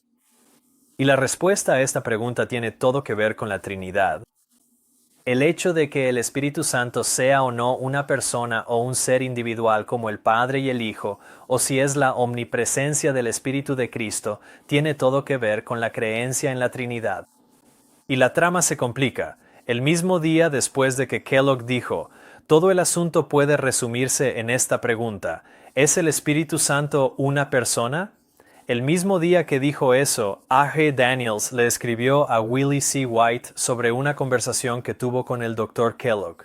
Y la respuesta a esta pregunta tiene todo que ver con la Trinidad. El hecho de que el Espíritu Santo sea o no una persona o un ser individual como el Padre y el Hijo, o si es la omnipresencia del Espíritu de Cristo, tiene todo que ver con la creencia en la Trinidad. Y la trama se complica. El mismo día después de que Kellogg dijo: todo el asunto puede resumirse en esta pregunta: ¿es el Espíritu Santo una persona? El mismo día que dijo eso, A.G. Daniels le escribió a Willie C. White sobre una conversación que tuvo con el Dr. Kellogg.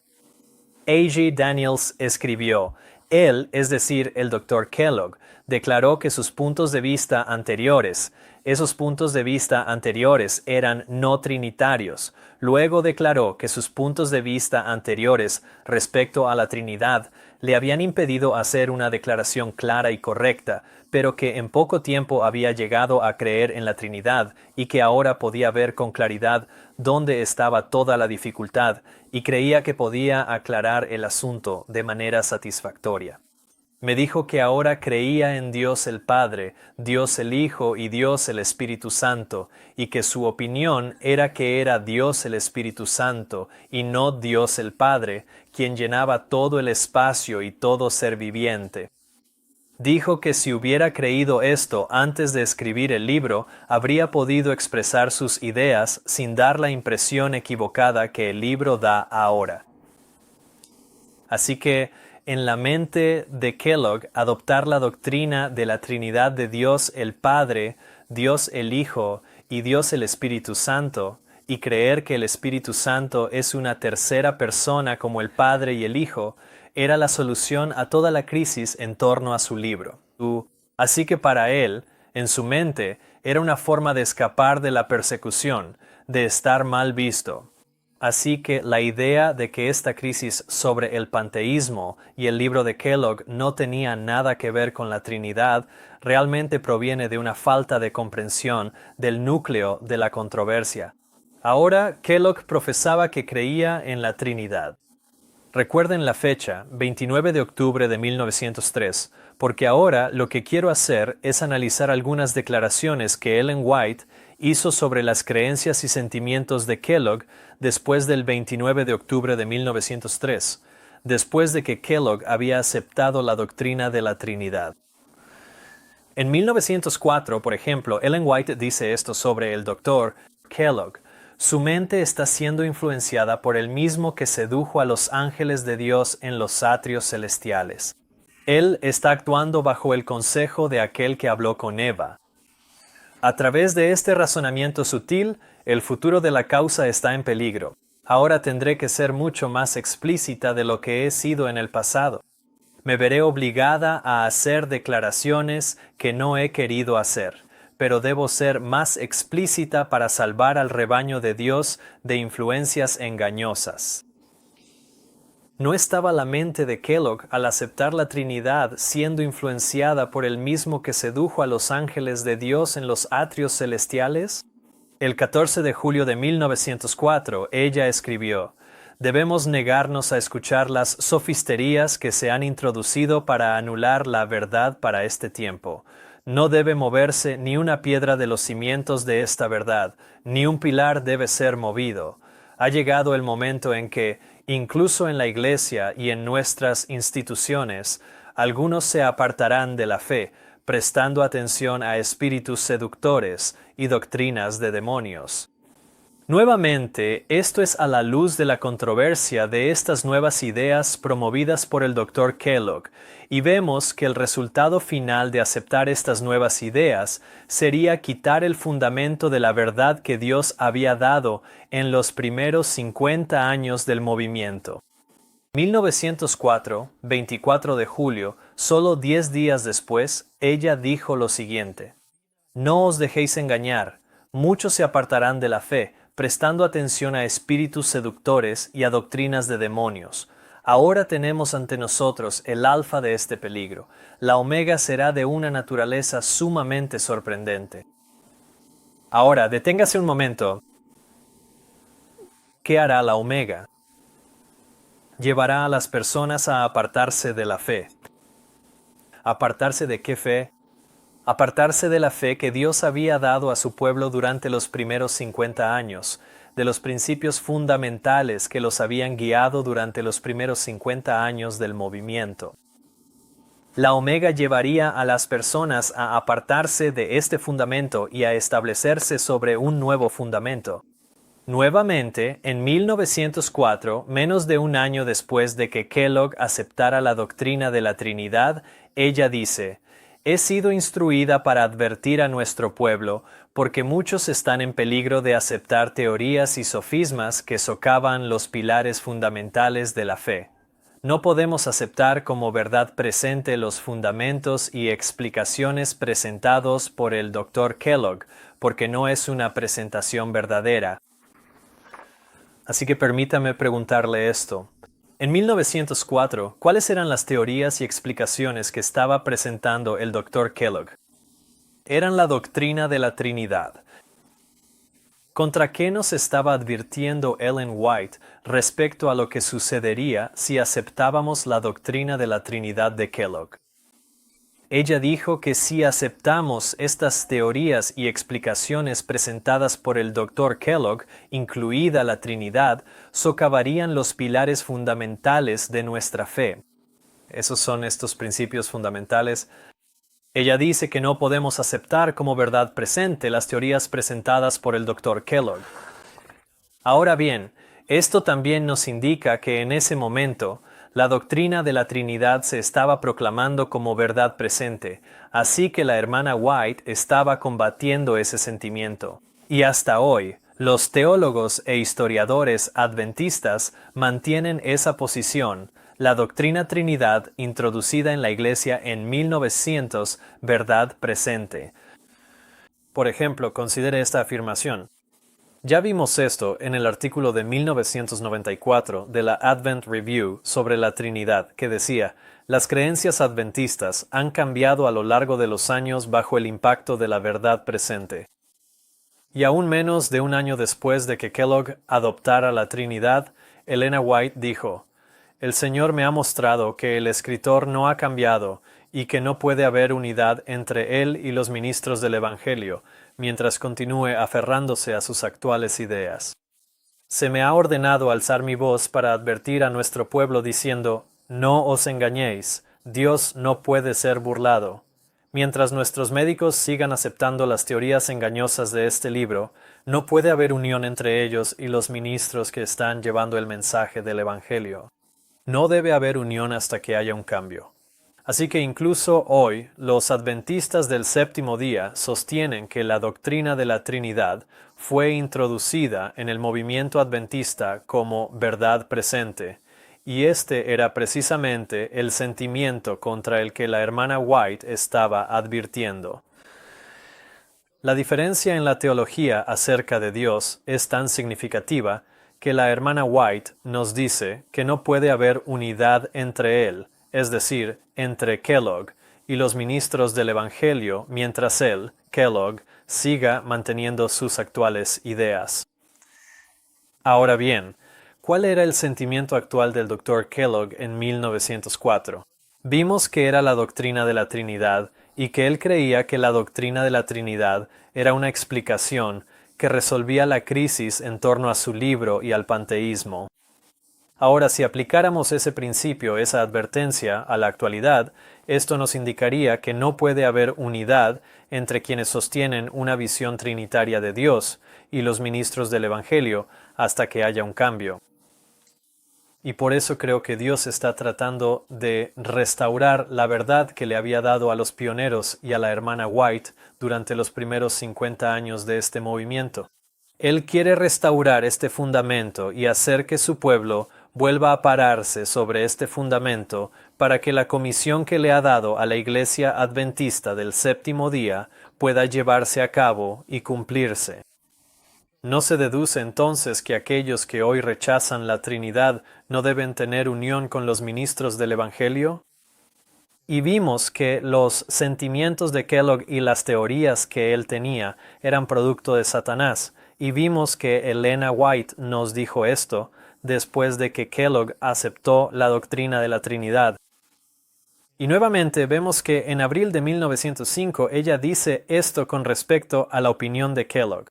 A.G. Daniels escribió: él, es decir, el Dr. Kellogg, declaró que sus puntos de vista anteriores, esos puntos de vista anteriores eran no trinitarios. Luego declaró que sus puntos de vista anteriores respecto a la Trinidad le habían impedido hacer una declaración clara y correcta, pero que en poco tiempo había llegado a creer en la Trinidad y que ahora podía ver con claridad dónde estaba toda la dificultad y creía que podía aclarar el asunto de manera satisfactoria. Me dijo que ahora creía en Dios el Padre, Dios el Hijo y Dios el Espíritu Santo, y que su opinión era que era Dios el Espíritu Santo y no Dios el Padre, quien llenaba todo el espacio y todo ser viviente. Dijo que si hubiera creído esto antes de escribir el libro, habría podido expresar sus ideas sin dar la impresión equivocada que el libro da ahora. Así que, en la mente de Kellogg, adoptar la doctrina de la Trinidad de Dios el Padre, Dios el Hijo y Dios el Espíritu Santo, y creer que el Espíritu Santo es una tercera persona como el Padre y el Hijo, era la solución a toda la crisis en torno a su libro. Así que para él, en su mente, era una forma de escapar de la persecución, de estar mal visto. Así que la idea de que esta crisis sobre el panteísmo y el libro de Kellogg no tenía nada que ver con la Trinidad realmente proviene de una falta de comprensión del núcleo de la controversia. Ahora, Kellogg profesaba que creía en la Trinidad. Recuerden la fecha, 29 de octubre de 1903, porque ahora lo que quiero hacer es analizar algunas declaraciones que Ellen White hizo sobre las creencias y sentimientos de Kellogg después del 29 de octubre de 1903, después de que Kellogg había aceptado la doctrina de la Trinidad. En 1904, por ejemplo, Ellen White dice esto sobre el Dr. Kellogg. Su mente está siendo influenciada por el mismo que sedujo a los ángeles de Dios en los atrios celestiales. Él está actuando bajo el consejo de aquel que habló con Eva. A través de este razonamiento sutil, el futuro de la causa está en peligro. Ahora tendré que ser mucho más explícita de lo que he sido en el pasado. Me veré obligada a hacer declaraciones que no he querido hacer, pero debo ser más explícita para salvar al rebaño de Dios de influencias engañosas. ¿No estaba la mente de Kellogg al aceptar la Trinidad siendo influenciada por el mismo que sedujo a los ángeles de Dios en los atrios celestiales? El 14 de julio de 1904, ella escribió: «Debemos negarnos a escuchar las sofisterías que se han introducido para anular la verdad para este tiempo. No debe moverse ni una piedra de los cimientos de esta verdad, ni un pilar debe ser movido. Ha llegado el momento en que, incluso en la Iglesia y en nuestras instituciones, algunos se apartarán de la fe, prestando atención a espíritus seductores y doctrinas de demonios». Nuevamente, esto es a la luz de la controversia de estas nuevas ideas promovidas por el Dr. Kellogg, y vemos que el resultado final de aceptar estas nuevas ideas sería quitar el fundamento de la verdad que Dios había dado en los primeros 50 años del movimiento. 1904, 24 de julio, solo 10 días después, ella dijo lo siguiente: «No os dejéis engañar, muchos se apartarán de la fe, prestando atención a espíritus seductores y a doctrinas de demonios. Ahora tenemos ante nosotros el alfa de este peligro. La omega será de una naturaleza sumamente sorprendente». Ahora, deténgase un momento. ¿Qué hará la omega? Llevará a las personas a apartarse de la fe. ¿Apartarse de qué fe? Apartarse de la fe que Dios había dado a su pueblo durante los primeros 50 años, de los principios fundamentales que los habían guiado durante los primeros 50 años del movimiento. La omega llevaría a las personas a apartarse de este fundamento y a establecerse sobre un nuevo fundamento. Nuevamente, en 1904, menos de un año después de que Kellogg aceptara la doctrina de la Trinidad, ella dice: «He sido instruida para advertir a nuestro pueblo, porque muchos están en peligro de aceptar teorías y sofismas que socavan los pilares fundamentales de la fe. No podemos aceptar como verdad presente los fundamentos y explicaciones presentados por el Dr. Kellogg, porque no es una presentación verdadera». Así que permítame preguntarle esto. En 1904, ¿cuáles eran las teorías y explicaciones que estaba presentando el Dr. Kellogg? Eran la doctrina de la Trinidad. ¿Contra qué nos estaba advirtiendo Ellen White respecto a lo que sucedería si aceptábamos la doctrina de la Trinidad de Kellogg? Ella dijo que si aceptamos estas teorías y explicaciones presentadas por el Dr. Kellogg, incluida la Trinidad, socavarían los pilares fundamentales de nuestra fe. Esos son estos principios fundamentales. Ella dice que no podemos aceptar como verdad presente las teorías presentadas por el Dr. Kellogg. Ahora bien, esto también nos indica que en ese momento, la doctrina de la Trinidad se estaba proclamando como verdad presente, así que la hermana White estaba combatiendo ese sentimiento. Y hasta hoy, los teólogos e historiadores adventistas mantienen esa posición, la doctrina Trinidad introducida en la Iglesia en 1900, verdad presente. Por ejemplo, considere esta afirmación: Ya vimos esto en el artículo de 1994 de la Advent Review sobre la Trinidad, que decía: las creencias adventistas han cambiado a lo largo de los años bajo el impacto de la verdad presente. Y aún menos de un año después de que Kellogg adoptara la Trinidad, Elena White dijo: el Señor me ha mostrado que el escritor no ha cambiado y que no puede haber unidad entre él y los ministros del Evangelio, mientras continúe aferrándose a sus actuales ideas. Se me ha ordenado alzar mi voz para advertir a nuestro pueblo diciendo: no os engañéis, Dios no puede ser burlado. Mientras nuestros médicos sigan aceptando las teorías engañosas de este libro, no puede haber unión entre ellos y los ministros que están llevando el mensaje del Evangelio. No debe haber unión hasta que haya un cambio. Así que incluso hoy, los adventistas del séptimo día sostienen que la doctrina de la Trinidad fue introducida en el movimiento adventista como verdad presente, y este era precisamente el sentimiento contra el que la hermana White estaba advirtiendo. La diferencia en la teología acerca de Dios es tan significativa que la hermana White nos dice que no puede haber unidad entre él, es decir, entre Kellogg y los ministros del Evangelio, mientras él, Kellogg, siga manteniendo sus actuales ideas. Ahora bien, ¿cuál era el sentimiento actual del Dr. Kellogg en 1904? Vimos que era la doctrina de la Trinidad y que él creía que la doctrina de la Trinidad era una explicación que resolvía la crisis en torno a su libro y al panteísmo. Ahora, si aplicáramos ese principio, esa advertencia, a la actualidad, esto nos indicaría que no puede haber unidad entre quienes sostienen una visión trinitaria de Dios y los ministros del Evangelio hasta que haya un cambio. Y por eso creo que Dios está tratando de restaurar la verdad que le había dado a los pioneros y a la hermana White durante los primeros 50 años de este movimiento. Él quiere restaurar este fundamento y hacer que su pueblo vuelva a pararse sobre este fundamento para que la comisión que le ha dado a la Iglesia Adventista del séptimo día pueda llevarse a cabo y cumplirse. ¿No se deduce entonces que aquellos que hoy rechazan la Trinidad no deben tener unión con los ministros del Evangelio? Y vimos que los sentimientos de Kellogg y las teorías que él tenía eran producto de Satanás, y vimos que Elena White nos dijo esto después de que Kellogg aceptó la doctrina de la Trinidad. Y nuevamente vemos que en abril de 1905 ella dice esto con respecto a la opinión de Kellogg: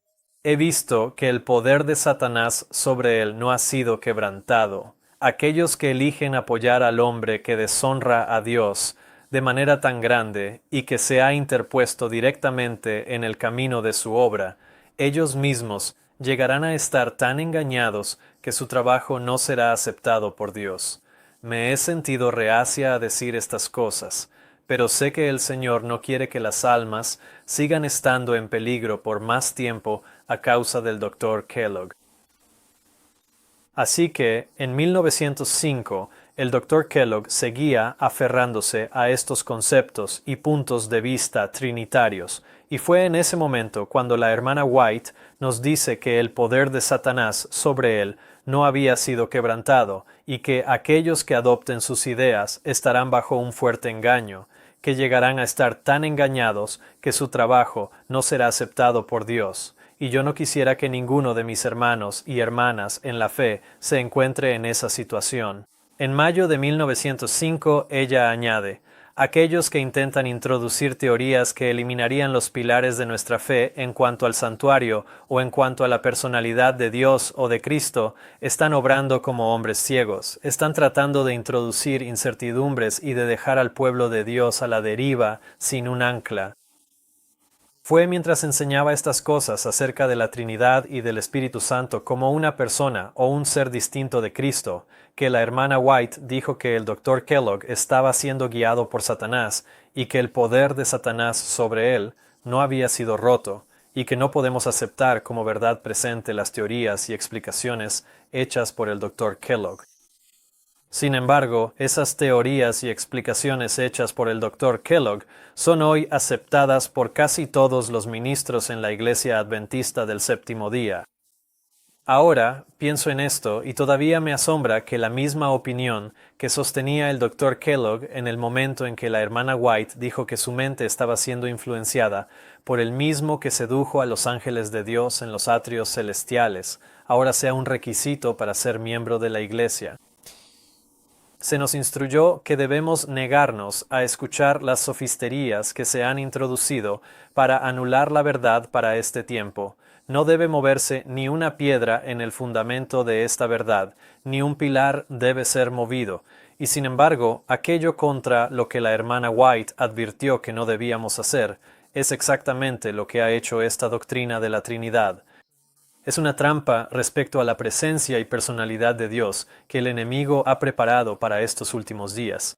he visto que el poder de Satanás sobre él no ha sido quebrantado. Aquellos que eligen apoyar al hombre que deshonra a Dios de manera tan grande y que se ha interpuesto directamente en el camino de su obra, ellos mismos llegarán a estar tan engañados que su trabajo no será aceptado por Dios. Me he sentido reacia a decir estas cosas, pero sé que el Señor no quiere que las almas sigan estando en peligro por más tiempo a causa del Dr. Kellogg. Así que, en 1905, el Dr. Kellogg seguía aferrándose a estos conceptos y puntos de vista trinitarios, y fue en ese momento cuando la hermana White nos dice que el poder de Satanás sobre él no había sido quebrantado, y que aquellos que adopten sus ideas estarán bajo un fuerte engaño, que llegarán a estar tan engañados que su trabajo no será aceptado por Dios. Y yo no quisiera que ninguno de mis hermanos y hermanas en la fe se encuentre en esa situación. En mayo de 1905 ella añade: aquellos que intentan introducir teorías que eliminarían los pilares de nuestra fe en cuanto al santuario o en cuanto a la personalidad de Dios o de Cristo están obrando como hombres ciegos, están tratando de introducir incertidumbres y de dejar al pueblo de Dios a la deriva sin un ancla. Fue mientras enseñaba estas cosas acerca de la Trinidad y del Espíritu Santo como una persona o un ser distinto de Cristo, que la hermana White dijo que el Dr. Kellogg estaba siendo guiado por Satanás y que el poder de Satanás sobre él no había sido roto, y que no podemos aceptar como verdad presente las teorías y explicaciones hechas por el Dr. Kellogg. Sin embargo, esas teorías y explicaciones hechas por el Dr. Kellogg son hoy aceptadas por casi todos los ministros en la Iglesia Adventista del Séptimo Día. Ahora pienso en esto y todavía me asombra que la misma opinión que sostenía el Dr. Kellogg en el momento en que la hermana White dijo que su mente estaba siendo influenciada por el mismo que sedujo a los ángeles de Dios en los atrios celestiales, ahora sea un requisito para ser miembro de la Iglesia. Se nos instruyó que debemos negarnos a escuchar las sofisterías que se han introducido para anular la verdad para este tiempo. No debe moverse ni una piedra en el fundamento de esta verdad, ni un pilar debe ser movido. Y sin embargo, aquello contra lo que la hermana White advirtió que no debíamos hacer, es exactamente lo que ha hecho esta doctrina de la Trinidad. Es una trampa respecto a la presencia y personalidad de Dios que el enemigo ha preparado para estos últimos días.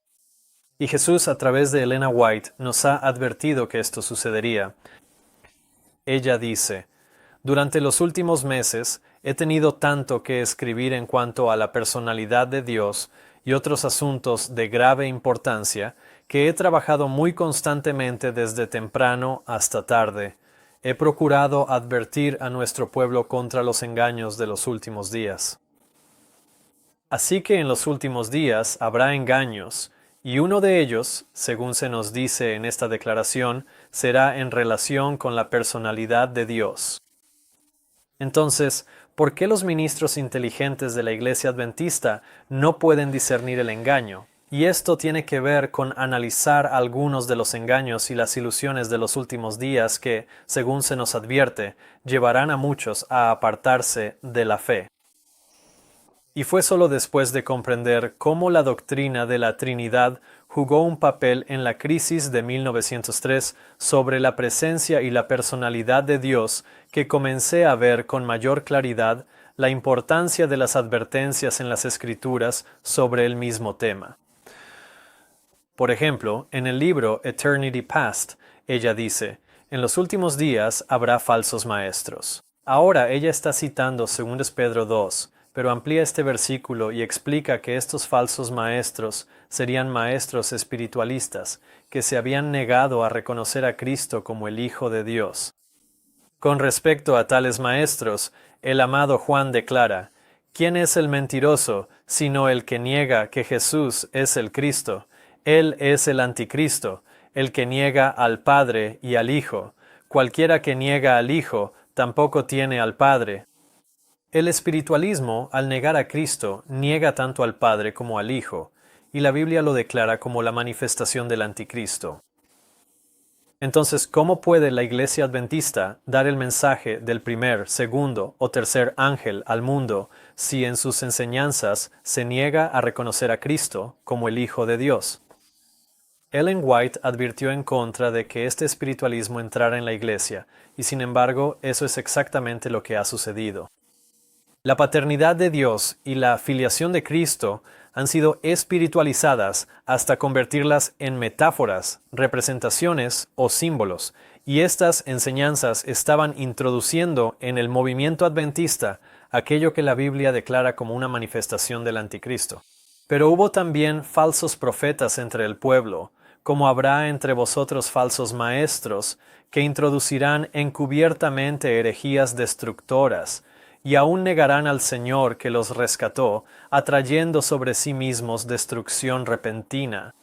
Y Jesús, a través de Elena White, nos ha advertido que esto sucedería. Ella dice: durante los últimos meses he tenido tanto que escribir en cuanto a la personalidad de Dios y otros asuntos de grave importancia que he trabajado muy constantemente desde temprano hasta tarde. He procurado advertir a nuestro pueblo contra los engaños de los últimos días. Así que en los últimos días habrá engaños, y uno de ellos, según se nos dice en esta declaración, será en relación con la personalidad de Dios. Entonces, ¿por qué los ministros inteligentes de la Iglesia Adventista no pueden discernir el engaño? Y esto tiene que ver con analizar algunos de los engaños y las ilusiones de los últimos días que, según se nos advierte, llevarán a muchos a apartarse de la fe. Y fue solo después de comprender cómo la doctrina de la Trinidad jugó un papel en la crisis de 1903 sobre la presencia y la personalidad de Dios que comencé a ver con mayor claridad la importancia de las advertencias en las Escrituras sobre el mismo tema. Por ejemplo, en el libro Eternity Past, ella dice: en los últimos días habrá falsos maestros. Ahora ella está citando 2 Pedro 2, pero amplía este versículo y explica que estos falsos maestros serían maestros espiritualistas, que se habían negado a reconocer a Cristo como el Hijo de Dios. Con respecto a tales maestros, el amado Juan declara: ¿quién es el mentiroso, sino el que niega que Jesús es el Cristo? Él es el anticristo, el que niega al Padre y al Hijo. Cualquiera que niega al Hijo, tampoco tiene al Padre. El espiritualismo, al negar a Cristo, niega tanto al Padre como al Hijo, y la Biblia lo declara como la manifestación del anticristo. Entonces, ¿cómo puede la Iglesia Adventista dar el mensaje del primer, segundo o tercer ángel al mundo si en sus enseñanzas se niega a reconocer a Cristo como el Hijo de Dios? Ellen White advirtió en contra de que este espiritualismo entrara en la Iglesia, y sin embargo, eso es exactamente lo que ha sucedido. La paternidad de Dios y la filiación de Cristo han sido espiritualizadas hasta convertirlas en metáforas, representaciones o símbolos, y estas enseñanzas estaban introduciendo en el movimiento adventista aquello que la Biblia declara como una manifestación del anticristo. Pero hubo también falsos profetas entre el pueblo, como habrá entre vosotros falsos maestros, que introducirán encubiertamente herejías destructoras, y aún negarán al Señor que los rescató, atrayendo sobre sí mismos destrucción repentina.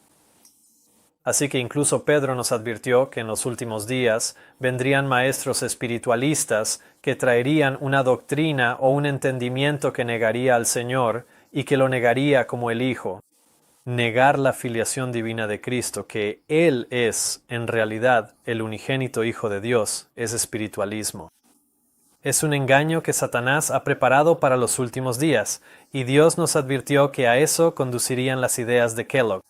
Así que incluso Pedro nos advirtió que en los últimos días vendrían maestros espiritualistas que traerían una doctrina o un entendimiento que negaría al Señor y que lo negaría como el Hijo. Negar la filiación divina de Cristo, que Él es, en realidad, el unigénito Hijo de Dios, es espiritualismo. Es un engaño que Satanás ha preparado para los últimos días, y Dios nos advirtió que a eso conducirían las ideas de Kellogg.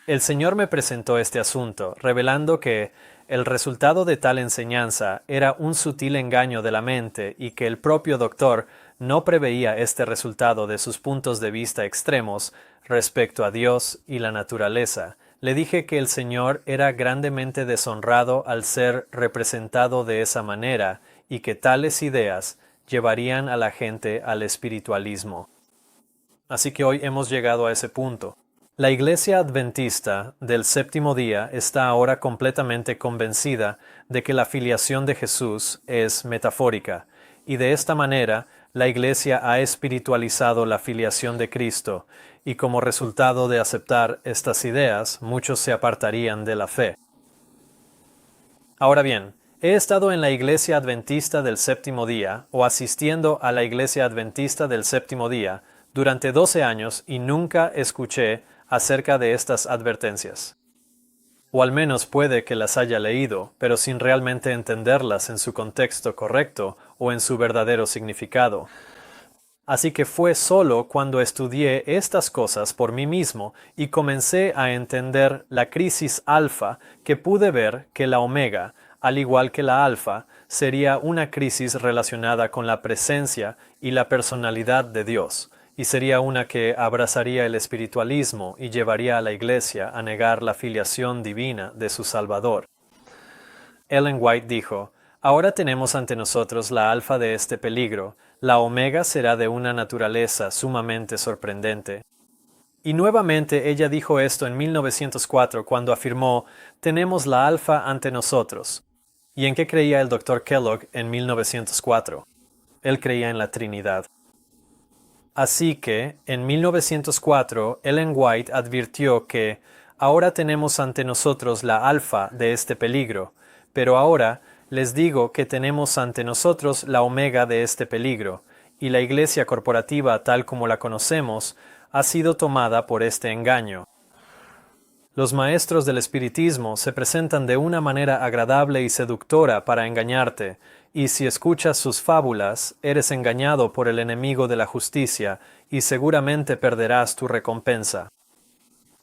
El Señor me presentó este asunto, revelando que el resultado de tal enseñanza era un sutil engaño de la mente y que el propio doctor no preveía este resultado de sus puntos de vista extremos respecto a Dios y la naturaleza. Le dije que el Señor era grandemente deshonrado al ser representado de esa manera y que tales ideas llevarían a la gente al espiritualismo. Así que hoy hemos llegado a ese punto. La Iglesia Adventista del Séptimo Día está ahora completamente convencida de que la filiación de Jesús es metafórica, y de esta manera la Iglesia ha espiritualizado la filiación de Cristo, y como resultado de aceptar estas ideas, muchos se apartarían de la fe. Ahora bien, he estado en la Iglesia Adventista del Séptimo Día, o asistiendo a la Iglesia Adventista del Séptimo Día, durante 12 años y nunca escuché acerca de estas advertencias. O al menos puede que las haya leído, pero sin realmente entenderlas en su contexto correcto o en su verdadero significado. Así que fue solo cuando estudié estas cosas por mí mismo y comencé a entender la crisis alfa que pude ver que la omega, al igual que la alfa, sería una crisis relacionada con la presencia y la personalidad de Dios, y sería una que abrazaría el espiritualismo y llevaría a la Iglesia a negar la filiación divina de su Salvador. Ellen White dijo: "Ahora tenemos ante nosotros la alfa de este peligro, la omega será de una naturaleza sumamente sorprendente". Y nuevamente ella dijo esto en 1904 cuando afirmó: "Tenemos la alfa ante nosotros". ¿Y en qué creía el Dr. Kellogg en 1904? Él creía en la Trinidad. Así que, en 1904, Ellen White advirtió que ahora tenemos ante nosotros la alfa de este peligro, pero ahora les digo que tenemos ante nosotros la omega de este peligro, y la Iglesia corporativa tal como la conocemos ha sido tomada por este engaño. Los maestros del espiritismo se presentan de una manera agradable y seductora para engañarte, y si escuchas sus fábulas, eres engañado por el enemigo de la justicia, y seguramente perderás tu recompensa.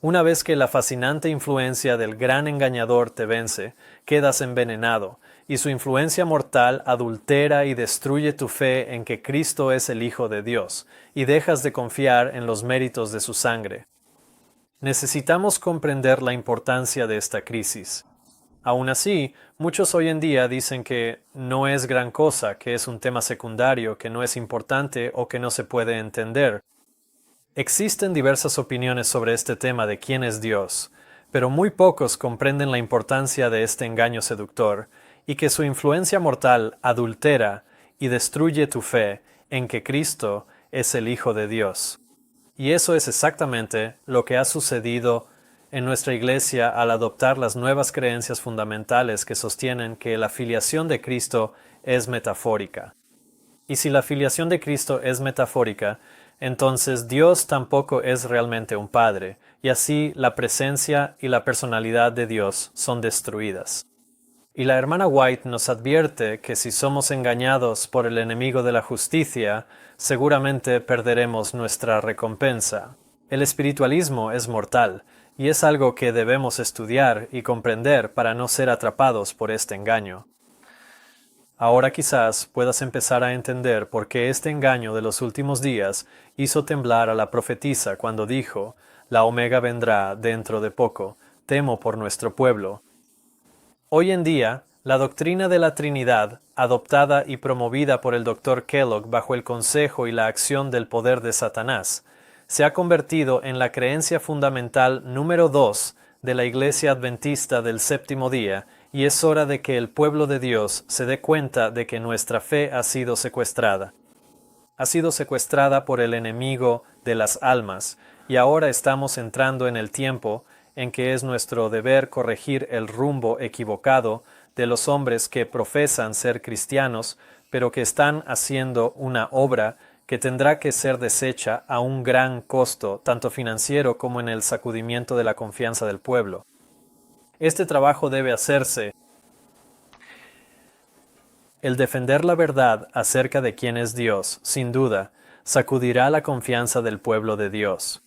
Una vez que la fascinante influencia del gran engañador te vence, quedas envenenado, y su influencia mortal adultera y destruye tu fe en que Cristo es el Hijo de Dios, y dejas de confiar en los méritos de su sangre. Necesitamos comprender la importancia de esta crisis. Aún así, muchos hoy en día dicen que no es gran cosa, que es un tema secundario, que no es importante o que no se puede entender. Existen diversas opiniones sobre este tema de quién es Dios, pero muy pocos comprenden la importancia de este engaño seductor y que su influencia mortal adultera y destruye tu fe en que Cristo es el Hijo de Dios. Y eso es exactamente lo que ha sucedido en nuestra Iglesia al adoptar las nuevas creencias fundamentales que sostienen que la filiación de Cristo es metafórica. Y si la filiación de Cristo es metafórica, entonces Dios tampoco es realmente un Padre, y así la presencia y la personalidad de Dios son destruidas. Y la hermana White nos advierte que si somos engañados por el enemigo de la justicia, seguramente perderemos nuestra recompensa. El espiritualismo es mortal, y es algo que debemos estudiar y comprender para no ser atrapados por este engaño. Ahora quizás puedas empezar a entender por qué este engaño de los últimos días hizo temblar a la profetisa cuando dijo: "La omega vendrá dentro de poco, temo por nuestro pueblo". Hoy en día, la doctrina de la Trinidad, adoptada y promovida por el Dr. Kellogg bajo el consejo y la acción del poder de Satanás, se ha convertido en la creencia fundamental número 2 de la Iglesia Adventista del Séptimo Día, y es hora de que el pueblo de Dios se dé cuenta de que nuestra fe ha sido secuestrada. Ha sido secuestrada por el enemigo de las almas, y ahora estamos entrando en el tiempo en que es nuestro deber corregir el rumbo equivocado de los hombres que profesan ser cristianos, pero que están haciendo una obra que tendrá que ser deshecha a un gran costo, tanto financiero como en el sacudimiento de la confianza del pueblo. Este trabajo debe hacerse. El defender la verdad acerca de quién es Dios, sin duda, sacudirá la confianza del pueblo de Dios.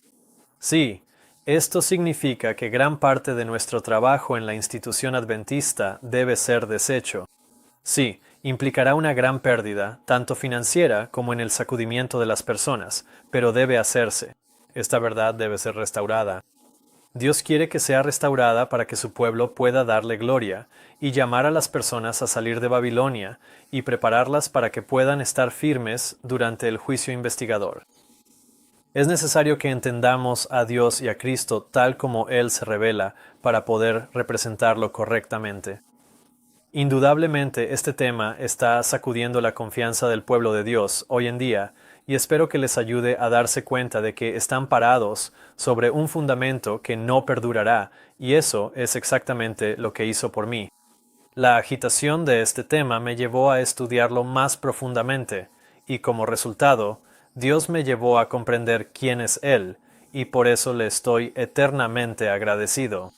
Sí, esto significa que gran parte de nuestro trabajo en la institución adventista debe ser deshecho. Sí, implicará una gran pérdida, tanto financiera como en el sacudimiento de las personas, pero debe hacerse. Esta verdad debe ser restaurada. Dios quiere que sea restaurada para que su pueblo pueda darle gloria, y llamar a las personas a salir de Babilonia, y prepararlas para que puedan estar firmes durante el juicio investigador. Es necesario que entendamos a Dios y a Cristo tal como Él se revela para poder representarlo correctamente. Indudablemente este tema está sacudiendo la confianza del pueblo de Dios hoy en día, y espero que les ayude a darse cuenta de que están parados sobre un fundamento que no perdurará, y eso es exactamente lo que hizo por mí. La agitación de este tema me llevó a estudiarlo más profundamente, y como resultado, Dios me llevó a comprender quién es Él, y por eso le estoy eternamente agradecido.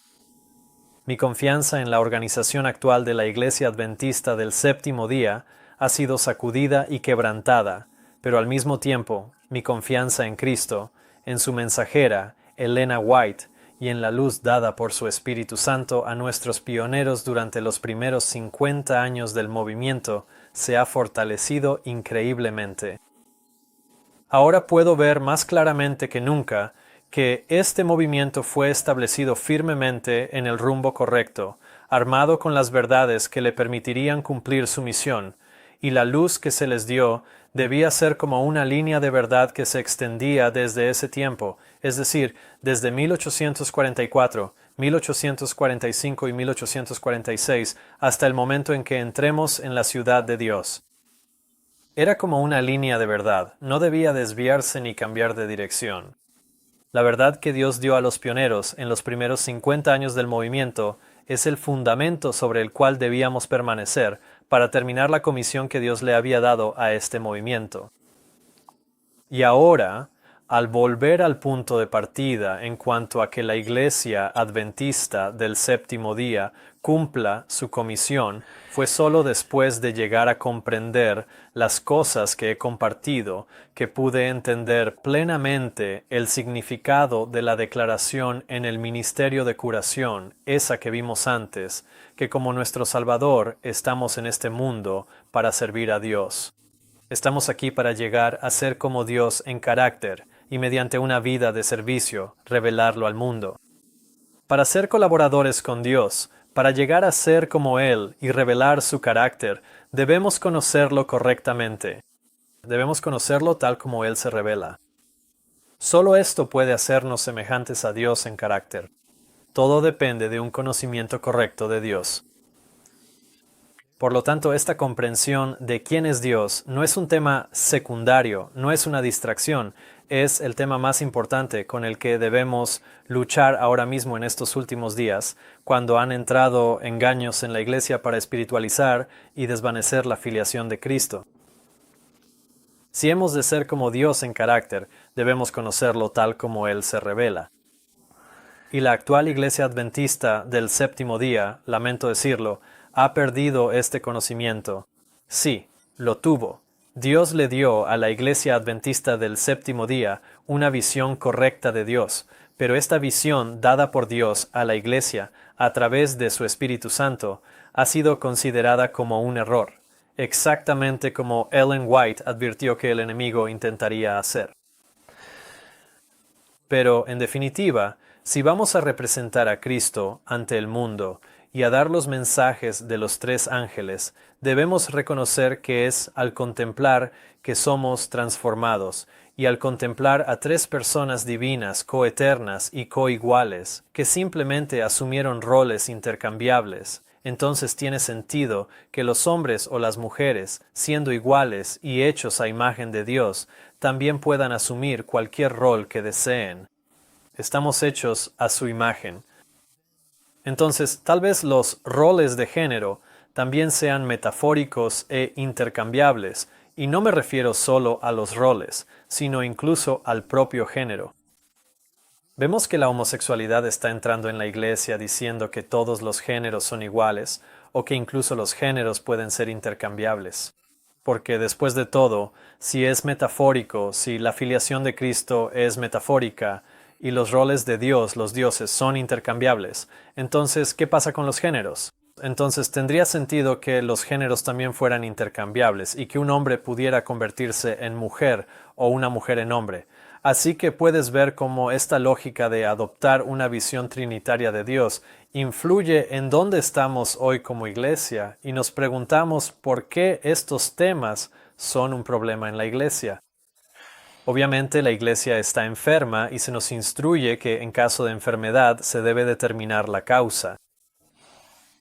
Mi confianza en la organización actual de la Iglesia Adventista del Séptimo Día ha sido sacudida y quebrantada, pero al mismo tiempo, mi confianza en Cristo, en su mensajera, Elena White, y en la luz dada por su Espíritu Santo a nuestros pioneros durante los primeros 50 años del movimiento, se ha fortalecido increíblemente. Ahora puedo ver más claramente que nunca que este movimiento fue establecido firmemente en el rumbo correcto, armado con las verdades que le permitirían cumplir su misión, y la luz que se les dio debía ser como una línea de verdad que se extendía desde ese tiempo, es decir, desde 1844, 1845 y 1846 hasta el momento en que entremos en la ciudad de Dios. Era como una línea de verdad, no debía desviarse ni cambiar de dirección. La verdad que Dios dio a los pioneros en los primeros 50 años del movimiento es el fundamento sobre el cual debíamos permanecer para terminar la comisión que Dios le había dado a este movimiento. Y ahora, al volver al punto de partida en cuanto a que la Iglesia Adventista del Séptimo Día cumpla su comisión, fue sólo después de llegar a comprender las cosas que he compartido que pude entender plenamente el significado de la declaración en el ministerio de curación, esa que vimos antes, que como nuestro Salvador estamos en este mundo para servir a Dios. Estamos aquí para llegar a ser como Dios en carácter y mediante una vida de servicio revelarlo al mundo. Para ser colaboradores con Dios, para llegar a ser como Él y revelar su carácter, debemos conocerlo correctamente. Debemos conocerlo tal como Él se revela. Solo esto puede hacernos semejantes a Dios en carácter. Todo depende de un conocimiento correcto de Dios. Por lo tanto, esta comprensión de quién es Dios no es un tema secundario, no es una distracción, es el tema más importante con el que debemos luchar ahora mismo en estos últimos días, cuando han entrado engaños en la Iglesia para espiritualizar y desvanecer la filiación de Cristo. Si hemos de ser como Dios en carácter, debemos conocerlo tal como Él se revela. Y la actual Iglesia Adventista del Séptimo Día, lamento decirlo, ha perdido este conocimiento. Sí, lo tuvo. Dios le dio a la Iglesia Adventista del Séptimo Día una visión correcta de Dios, pero esta visión dada por Dios a la Iglesia a través de su Espíritu Santo ha sido considerada como un error, exactamente como Ellen White advirtió que el enemigo intentaría hacer. Pero, en definitiva, si vamos a representar a Cristo ante el mundo y a dar los mensajes de los tres ángeles, debemos reconocer que es al contemplar que somos transformados, y al contemplar a tres personas divinas, coeternas y coiguales, que simplemente asumieron roles intercambiables, entonces tiene sentido que los hombres o las mujeres, siendo iguales y hechos a imagen de Dios, también puedan asumir cualquier rol que deseen. Estamos hechos a su imagen. Entonces, tal vez los roles de género también sean metafóricos e intercambiables, y no me refiero solo a los roles, sino incluso al propio género. Vemos que la homosexualidad está entrando en la Iglesia diciendo que todos los géneros son iguales, o que incluso los géneros pueden ser intercambiables. Porque después de todo, si es metafórico, si la filiación de Cristo es metafórica, y los roles de Dios, los dioses, son intercambiables, entonces, ¿qué pasa con los géneros? Entonces tendría sentido que los géneros también fueran intercambiables y que un hombre pudiera convertirse en mujer o una mujer en hombre. Así que puedes ver cómo esta lógica de adoptar una visión trinitaria de Dios influye en dónde estamos hoy como iglesia, y nos preguntamos por qué estos temas son un problema en la iglesia. Obviamente la iglesia está enferma y se nos instruye que en caso de enfermedad se debe determinar la causa.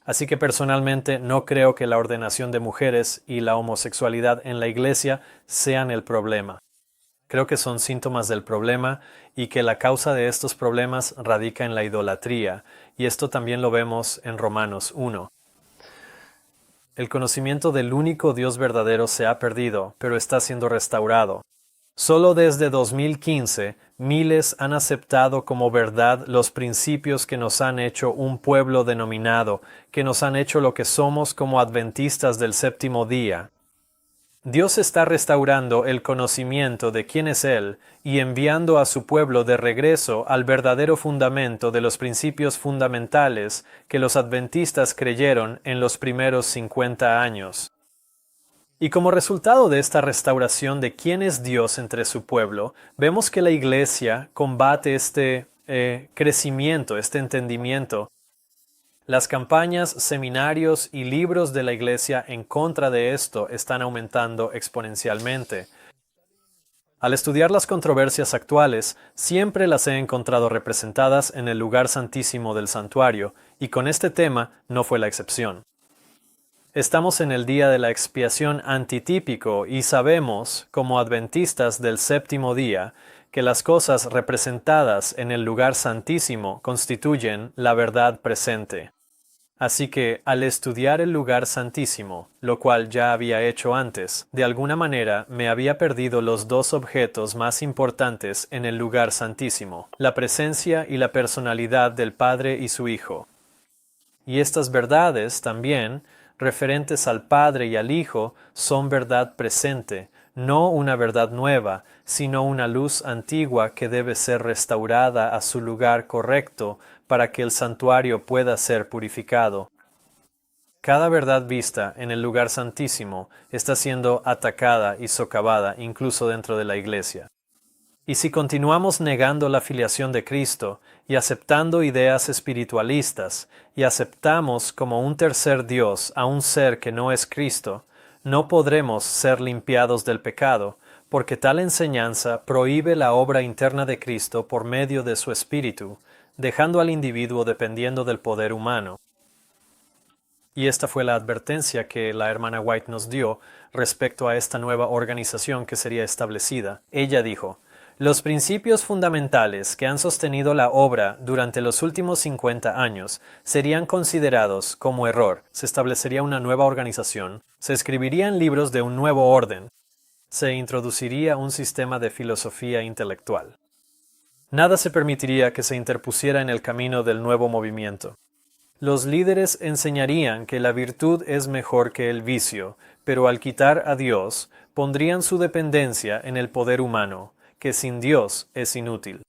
Así que personalmente no creo que la ordenación de mujeres y la homosexualidad en la iglesia sean el problema. Creo que son síntomas del problema y que la causa de estos problemas radica en la idolatría, y esto también lo vemos en Romanos 1. El conocimiento del único Dios verdadero se ha perdido, pero está siendo restaurado. Solo desde 2015, miles han aceptado como verdad los principios que nos han hecho un pueblo denominado, que nos han hecho lo que somos como adventistas del séptimo día. Dios está restaurando el conocimiento de quién es Él y enviando a su pueblo de regreso al verdadero fundamento de los principios fundamentales que los adventistas creyeron en los primeros 50 años. Y como resultado de esta restauración de quién es Dios entre su pueblo, vemos que la Iglesia combate este crecimiento, este entendimiento. Las campañas, seminarios y libros de la Iglesia en contra de esto están aumentando exponencialmente. Al estudiar las controversias actuales, siempre las he encontrado representadas en el lugar santísimo del santuario, y con este tema no fue la excepción. Estamos en el día de la expiación antitípico y sabemos, como adventistas del séptimo día, que las cosas representadas en el lugar santísimo constituyen la verdad presente. Así que, al estudiar el lugar santísimo, lo cual ya había hecho antes, de alguna manera me había perdido los dos objetos más importantes en el lugar santísimo, la presencia y la personalidad del Padre y su Hijo. Y estas verdades también, referentes al Padre y al Hijo, son verdad presente, no una verdad nueva, sino una luz antigua que debe ser restaurada a su lugar correcto para que el santuario pueda ser purificado. Cada verdad vista en el lugar santísimo está siendo atacada y socavada incluso dentro de la iglesia. Y si continuamos negando la filiación de Cristo y aceptando ideas espiritualistas y aceptamos como un tercer Dios a un ser que no es Cristo, no podremos ser limpiados del pecado, porque tal enseñanza prohíbe la obra interna de Cristo por medio de su Espíritu, dejando al individuo dependiendo del poder humano. Y esta fue la advertencia que la hermana White nos dio respecto a esta nueva organización que sería establecida. Ella dijo: los principios fundamentales que han sostenido la obra durante los últimos 50 años serían considerados como error. Se establecería una nueva organización, se escribirían libros de un nuevo orden, se introduciría un sistema de filosofía intelectual. Nada se permitiría que se interpusiera en el camino del nuevo movimiento. Los líderes enseñarían que la virtud es mejor que el vicio, pero al quitar a Dios, pondrían su dependencia en el poder humano, que sin Dios es inútil.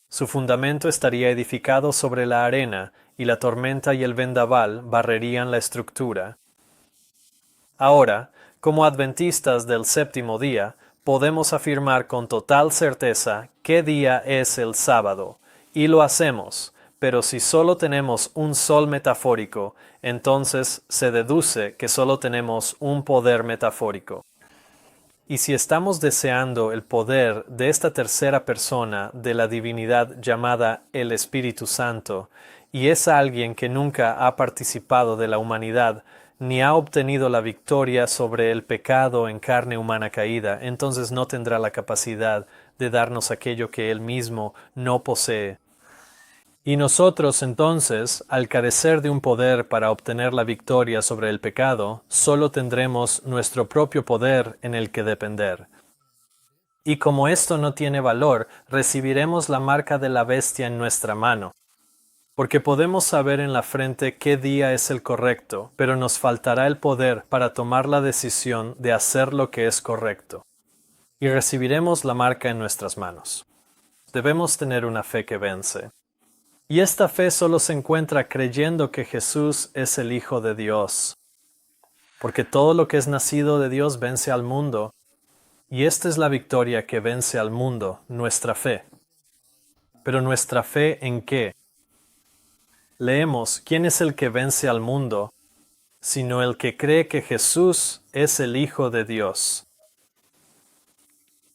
Su fundamento estaría edificado sobre la arena, y la tormenta y el vendaval barrerían la estructura. Ahora, como adventistas del séptimo día, podemos afirmar con total certeza qué día es el sábado, y lo hacemos, pero si solo tenemos un sol metafórico, entonces se deduce que solo tenemos un poder metafórico. Y si estamos deseando el poder de esta tercera persona de la divinidad llamada el Espíritu Santo, y es alguien que nunca ha participado de la humanidad, ni ha obtenido la victoria sobre el pecado en carne humana caída, entonces no tendrá la capacidad de darnos aquello que él mismo no posee. Y nosotros entonces, al carecer de un poder para obtener la victoria sobre el pecado, solo tendremos nuestro propio poder en el que depender. Y como esto no tiene valor, recibiremos la marca de la bestia en nuestra mano. Porque podemos saber en la frente qué día es el correcto, pero nos faltará el poder para tomar la decisión de hacer lo que es correcto. Y recibiremos la marca en nuestras manos. Debemos tener una fe que vence. Y esta fe solo se encuentra creyendo que Jesús es el Hijo de Dios. Porque todo lo que es nacido de Dios vence al mundo. Y esta es la victoria que vence al mundo, nuestra fe. Pero ¿nuestra fe en qué? Leemos: ¿quién es el que vence al mundo? Sino el que cree que Jesús es el Hijo de Dios.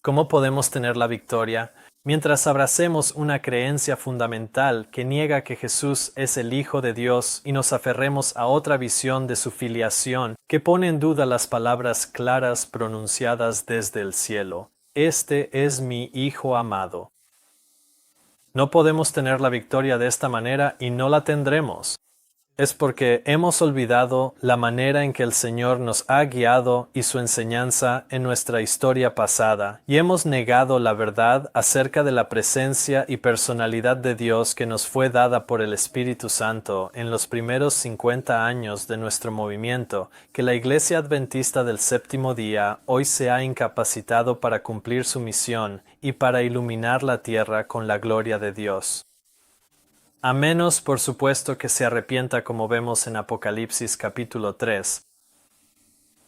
¿Cómo podemos tener la victoria? Mientras abracemos una creencia fundamental que niega que Jesús es el Hijo de Dios y nos aferremos a otra visión de su filiación que pone en duda las palabras claras pronunciadas desde el cielo, Este es mi Hijo amado. No podemos tener la victoria de esta manera y no la tendremos. Es porque hemos olvidado la manera en que el Señor nos ha guiado y su enseñanza en nuestra historia pasada, y hemos negado la verdad acerca de la presencia y personalidad de Dios que nos fue dada por el Espíritu Santo en los primeros 50 años de nuestro movimiento, que la Iglesia Adventista del Séptimo Día hoy se ha incapacitado para cumplir su misión y para iluminar la tierra con la gloria de Dios. A menos, por supuesto, que se arrepienta como vemos en Apocalipsis capítulo 3.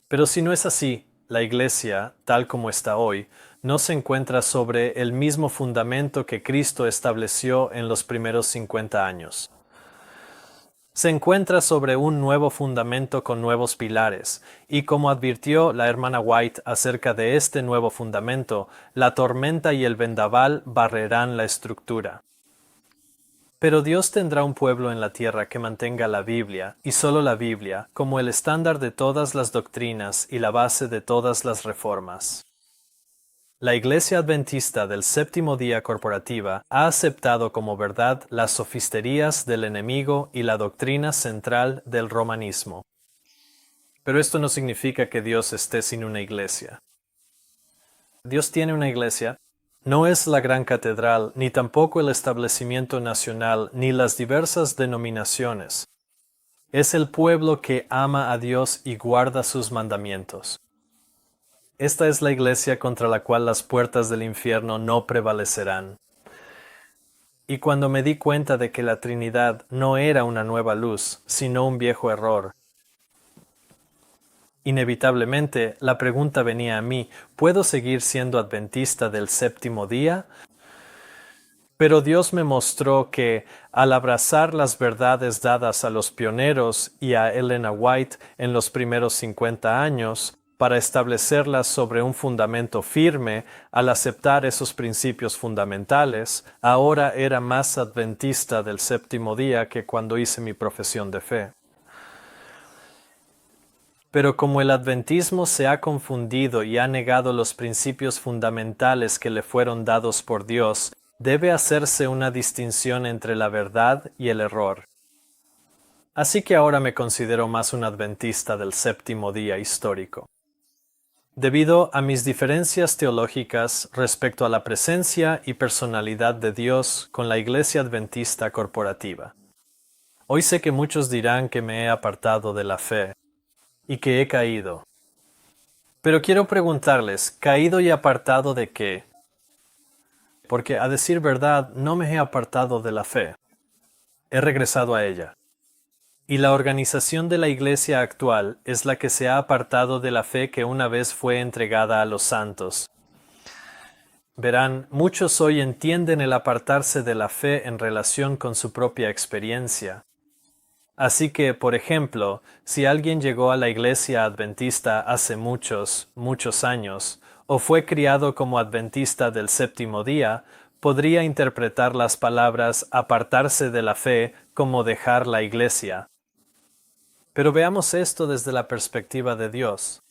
Pero si no es así, la Iglesia, tal como está hoy, no se encuentra sobre el mismo fundamento que Cristo estableció en los primeros 50 años. Se encuentra sobre un nuevo fundamento con nuevos pilares, y como advirtió la hermana White acerca de este nuevo fundamento, la tormenta y el vendaval barrerán la estructura. Pero Dios tendrá un pueblo en la tierra que mantenga la Biblia, y solo la Biblia, como el estándar de todas las doctrinas y la base de todas las reformas. La Iglesia Adventista del Séptimo Día Corporativa ha aceptado como verdad las sofisterías del enemigo y la doctrina central del romanismo. Pero esto no significa que Dios esté sin una iglesia. Dios tiene una iglesia. No es la gran catedral, ni tampoco el establecimiento nacional, ni las diversas denominaciones. Es el pueblo que ama a Dios y guarda sus mandamientos. Esta es la iglesia contra la cual las puertas del infierno no prevalecerán. Y cuando me di cuenta de que la Trinidad no era una nueva luz, sino un viejo error, inevitablemente la pregunta venía a mí, ¿puedo seguir siendo adventista del séptimo día? Pero Dios me mostró que, al abrazar las verdades dadas a los pioneros y a Elena White en los primeros 50 años, para establecerlas sobre un fundamento firme, al aceptar esos principios fundamentales, ahora era más adventista del séptimo día que cuando hice mi profesión de fe. Pero como el adventismo se ha confundido y ha negado los principios fundamentales que le fueron dados por Dios, debe hacerse una distinción entre la verdad y el error. Así que ahora me considero más un adventista del séptimo día histórico. Debido a mis diferencias teológicas respecto a la presencia y personalidad de Dios con la Iglesia Adventista corporativa. Hoy sé que muchos dirán que me he apartado de la fe y que he caído. Pero quiero preguntarles, ¿caído y apartado de qué? Porque a decir verdad, no me he apartado de la fe. He regresado a ella. Y la organización de la Iglesia actual es la que se ha apartado de la fe que una vez fue entregada a los santos. Verán, muchos hoy entienden el apartarse de la fe en relación con su propia experiencia. Así que, por ejemplo, si alguien llegó a la Iglesia Adventista hace muchos años, o fue criado como adventista del séptimo día, podría interpretar las palabras apartarse de la fe como dejar la Iglesia. Pero veamos esto desde la perspectiva de Dios.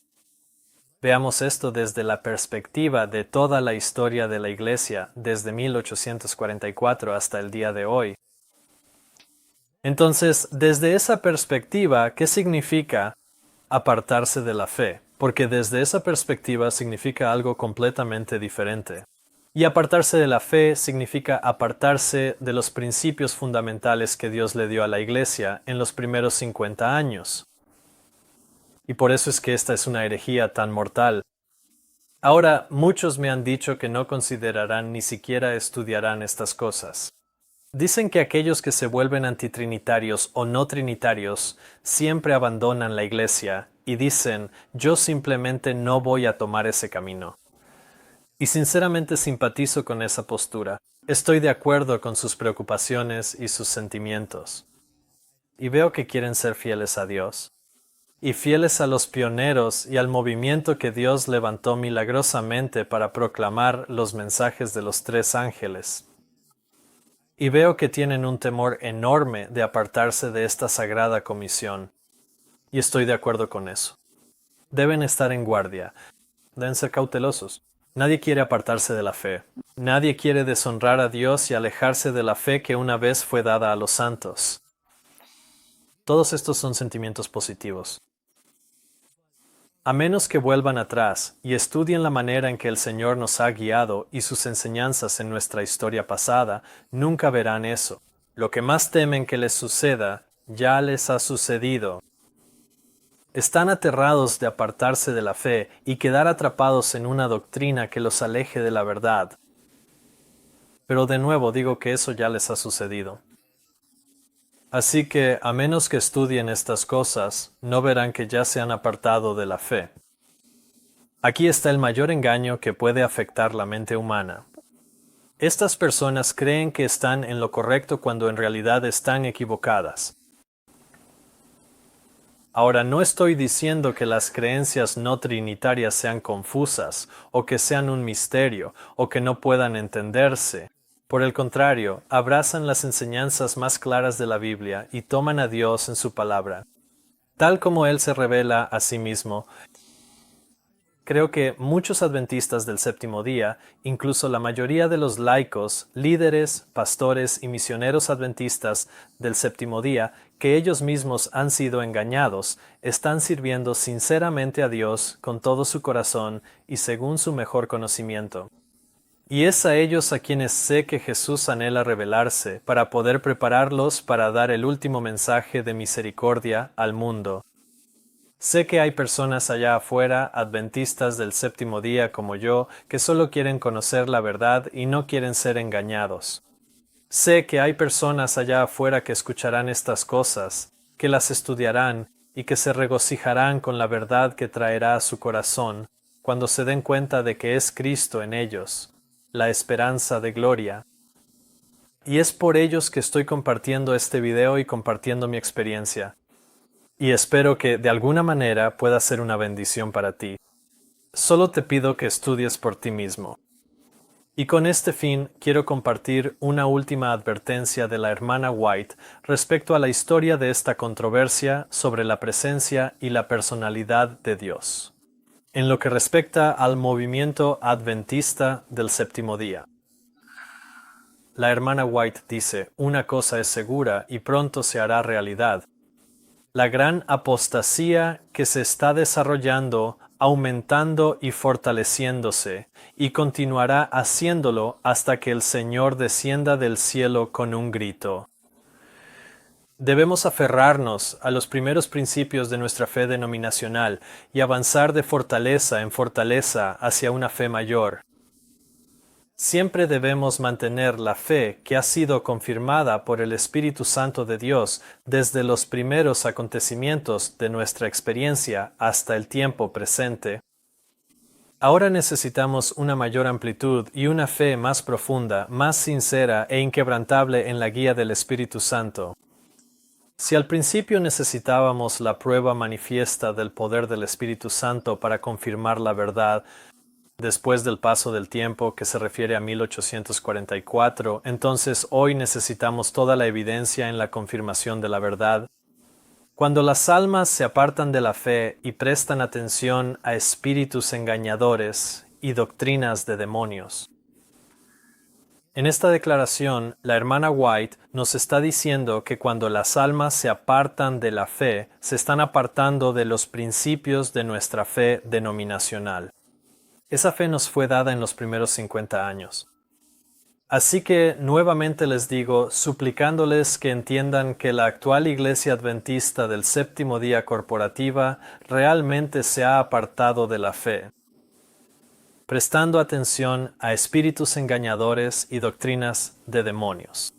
Veamos esto desde la perspectiva de toda la historia de la Iglesia, desde 1844 hasta el día de hoy. Entonces, desde esa perspectiva, ¿qué significa apartarse de la fe? Porque desde esa perspectiva significa algo completamente diferente. Y apartarse de la fe significa apartarse de los principios fundamentales que Dios le dio a la Iglesia en los primeros 50 años. Y por eso es que esta es una herejía tan mortal. Ahora, muchos me han dicho que no considerarán ni siquiera estudiarán estas cosas. Dicen que aquellos que se vuelven antitrinitarios o no trinitarios siempre abandonan la Iglesia y dicen, yo simplemente no voy a tomar ese camino. Y sinceramente simpatizo con esa postura. Estoy de acuerdo con sus preocupaciones y sus sentimientos. Y veo que quieren ser fieles a Dios. y fieles a los pioneros y al movimiento que Dios levantó milagrosamente para proclamar los mensajes de los 3 ángeles. Y veo que tienen un temor enorme de apartarse de esta sagrada comisión. Y estoy de acuerdo con eso. Deben estar en guardia. Deben ser cautelosos. Nadie quiere apartarse de la fe. Nadie quiere deshonrar a Dios y alejarse de la fe que una vez fue dada a los santos. Todos estos son sentimientos positivos. A menos que vuelvan atrás y estudien la manera en que el Señor nos ha guiado y sus enseñanzas en nuestra historia pasada, nunca verán eso. Lo que más temen que les suceda, ya les ha sucedido. Están aterrados de apartarse de la fe y quedar atrapados en una doctrina que los aleje de la verdad. Pero de nuevo digo que eso ya les ha sucedido. Así que, a menos que estudien estas cosas, no verán que ya se han apartado de la fe. Aquí está el mayor engaño que puede afectar la mente humana. Estas personas creen que están en lo correcto cuando en realidad están equivocadas. Ahora, no estoy diciendo que las creencias no trinitarias sean confusas, o que sean un misterio, o que no puedan entenderse. Por el contrario, abrazan las enseñanzas más claras de la Biblia y toman a Dios en su palabra, tal como Él se revela a sí mismo. Creo que muchos adventistas del séptimo día, incluso la mayoría de los laicos, líderes, pastores y misioneros adventistas del séptimo día, que ellos mismos han sido engañados, están sirviendo sinceramente a Dios con todo su corazón y según su mejor conocimiento. Y es a ellos a quienes sé que Jesús anhela revelarse para poder prepararlos para dar el último mensaje de misericordia al mundo. Sé que hay personas allá afuera, adventistas del séptimo día como yo, que solo quieren conocer la verdad y no quieren ser engañados. Sé que hay personas allá afuera que escucharán estas cosas, que las estudiarán y que se regocijarán con la verdad que traerá a su corazón cuando se den cuenta de que es Cristo en ellos, la esperanza de gloria. Y es por ellos que estoy compartiendo este video y compartiendo mi experiencia. Y espero que de alguna manera pueda ser una bendición para ti. Solo te pido que estudies por ti mismo. Y con este fin quiero compartir una última advertencia de la hermana White respecto a la historia de esta controversia sobre la presencia y la personalidad de Dios, en lo que respecta al movimiento adventista del séptimo día. La hermana White dice, una cosa es segura y pronto se hará realidad. La gran apostasía que se está desarrollando, aumentando y fortaleciéndose, y continuará haciéndolo hasta que el Señor descienda del cielo con un grito. Debemos aferrarnos a los primeros principios de nuestra fe denominacional y avanzar de fortaleza en fortaleza hacia una fe mayor. Siempre debemos mantener la fe que ha sido confirmada por el Espíritu Santo de Dios desde los primeros acontecimientos de nuestra experiencia hasta el tiempo presente. Ahora necesitamos una mayor amplitud y una fe más profunda, más sincera e inquebrantable en la guía del Espíritu Santo. Si al principio necesitábamos la prueba manifiesta del poder del Espíritu Santo para confirmar la verdad, después del paso del tiempo, que se refiere a 1844, entonces hoy necesitamos toda la evidencia en la confirmación de la verdad. Cuando las almas se apartan de la fe y prestan atención a espíritus engañadores y doctrinas de demonios. En esta declaración, la hermana White nos está diciendo que cuando las almas se apartan de la fe, se están apartando de los principios de nuestra fe denominacional. Esa fe nos fue dada en los primeros 50 años. Así que nuevamente les digo, suplicándoles que entiendan que la actual Iglesia Adventista del Séptimo Día Corporativa realmente se ha apartado de la fe, prestando atención a espíritus engañadores y doctrinas de demonios.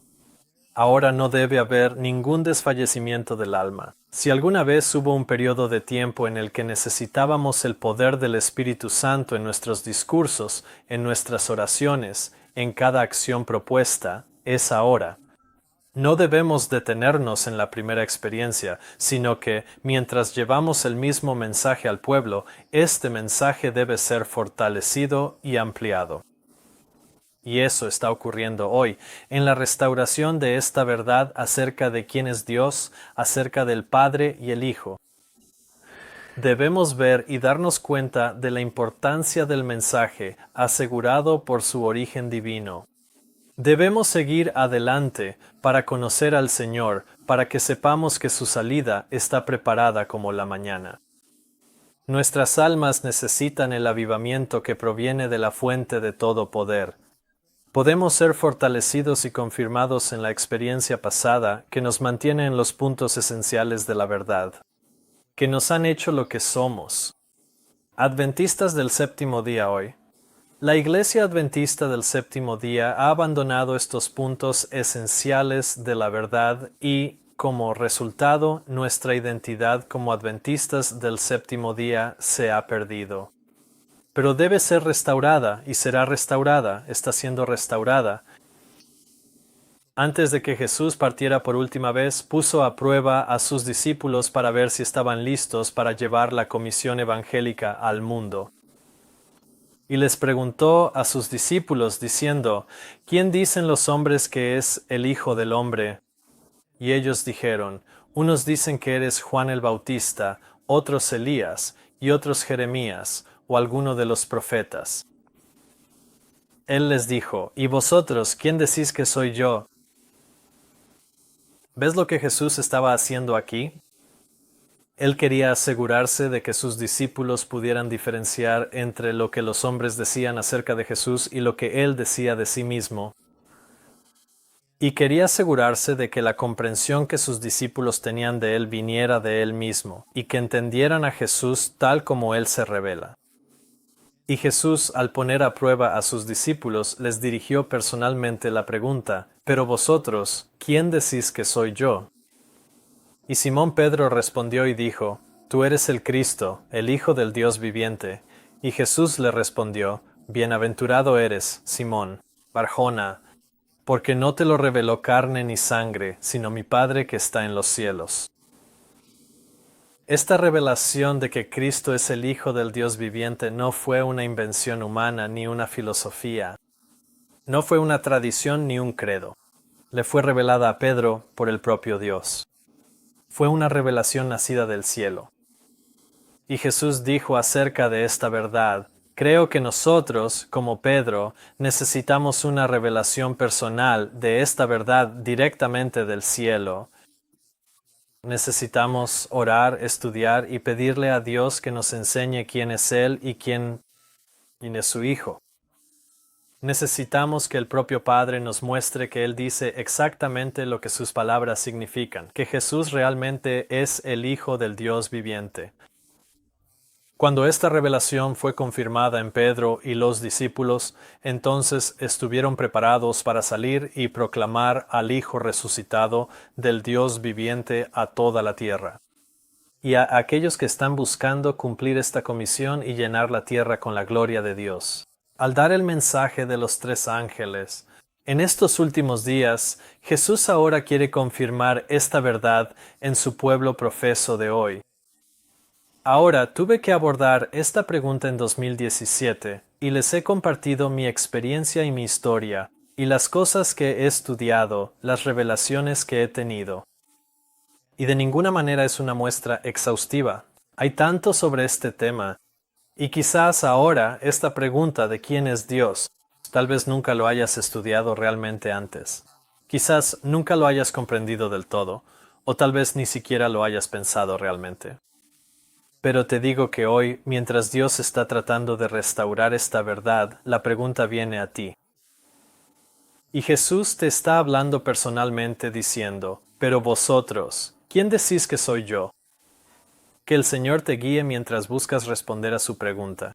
Ahora no debe haber ningún desfallecimiento del alma. Si alguna vez hubo un periodo de tiempo en el que necesitábamos el poder del Espíritu Santo en nuestros discursos, en nuestras oraciones, en cada acción propuesta, es ahora. No debemos detenernos en la primera experiencia, sino que, mientras llevamos el mismo mensaje al pueblo, este mensaje debe ser fortalecido y ampliado. Y eso está ocurriendo hoy, en la restauración de esta verdad acerca de quién es Dios, acerca del Padre y el Hijo. Debemos ver y darnos cuenta de la importancia del mensaje asegurado por su origen divino. Debemos seguir adelante para conocer al Señor, para que sepamos que su salida está preparada como la mañana. Nuestras almas necesitan el avivamiento que proviene de la fuente de todo poder. Podemos ser fortalecidos y confirmados en la experiencia pasada que nos mantiene en los puntos esenciales de la verdad, que nos han hecho lo que somos. Adventistas del séptimo día hoy. La Iglesia Adventista del Séptimo Día ha abandonado estos puntos esenciales de la verdad y, como resultado, nuestra identidad como Adventistas del Séptimo Día se ha perdido. Pero debe ser restaurada y será restaurada, está siendo restaurada. Antes de que Jesús partiera por última vez, puso a prueba a sus discípulos para ver si estaban listos para llevar la comisión evangélica al mundo. Y les preguntó a sus discípulos, diciendo, ¿quién dicen los hombres que es el Hijo del Hombre? Y ellos dijeron, unos dicen que eres Juan el Bautista, otros Elías, y otros Jeremías, o alguno de los profetas. Él les dijo, ¿y vosotros, quién decís que soy yo? ¿Ves lo que Jesús estaba haciendo aquí? Él quería asegurarse de que sus discípulos pudieran diferenciar entre lo que los hombres decían acerca de Jesús y lo que Él decía de sí mismo. Y quería asegurarse de que la comprensión que sus discípulos tenían de Él viniera de Él mismo, y que entendieran a Jesús tal como Él se revela. Y Jesús, al poner a prueba a sus discípulos, les dirigió personalmente la pregunta, «Pero vosotros, ¿quién decís que soy yo?» Y Simón Pedro respondió y dijo, «Tú eres el Cristo, el Hijo del Dios viviente». Y Jesús le respondió, «Bienaventurado eres, Simón, Barjona, porque no te lo reveló carne ni sangre, sino mi Padre que está en los cielos». Esta revelación de que Cristo es el Hijo del Dios viviente no fue una invención humana ni una filosofía. No fue una tradición ni un credo. Le fue revelada a Pedro por el propio Dios. Fue una revelación nacida del cielo. Y Jesús dijo acerca de esta verdad, creo que nosotros, como Pedro, necesitamos una revelación personal de esta verdad directamente del cielo. Necesitamos orar, estudiar y pedirle a Dios que nos enseñe quién es Él y quién es su Hijo. Necesitamos que el propio Padre nos muestre que Él dice exactamente lo que sus palabras significan, que Jesús realmente es el Hijo del Dios viviente. Cuando esta revelación fue confirmada en Pedro y los discípulos, entonces estuvieron preparados para salir y proclamar al Hijo resucitado del Dios viviente a toda la tierra. Y a aquellos que están buscando cumplir esta comisión y llenar la tierra con la gloria de Dios. Al dar el mensaje de los 3 ángeles, en estos últimos días, Jesús ahora quiere confirmar esta verdad en su pueblo profeso de hoy. Ahora tuve que abordar esta pregunta en 2017 y les he compartido mi experiencia y mi historia, y las cosas que he estudiado, las revelaciones que he tenido. Y de ninguna manera es una muestra exhaustiva. Hay tanto sobre este tema. Y quizás ahora esta pregunta de quién es Dios, tal vez nunca lo hayas estudiado realmente antes. Quizás nunca lo hayas comprendido del todo, o tal vez ni siquiera lo hayas pensado realmente. Pero te digo que hoy, mientras Dios está tratando de restaurar esta verdad, la pregunta viene a ti. Y Jesús te está hablando personalmente diciendo, «Pero vosotros, ¿quién decís que soy yo?» Que el Señor te guíe mientras buscas responder a su pregunta.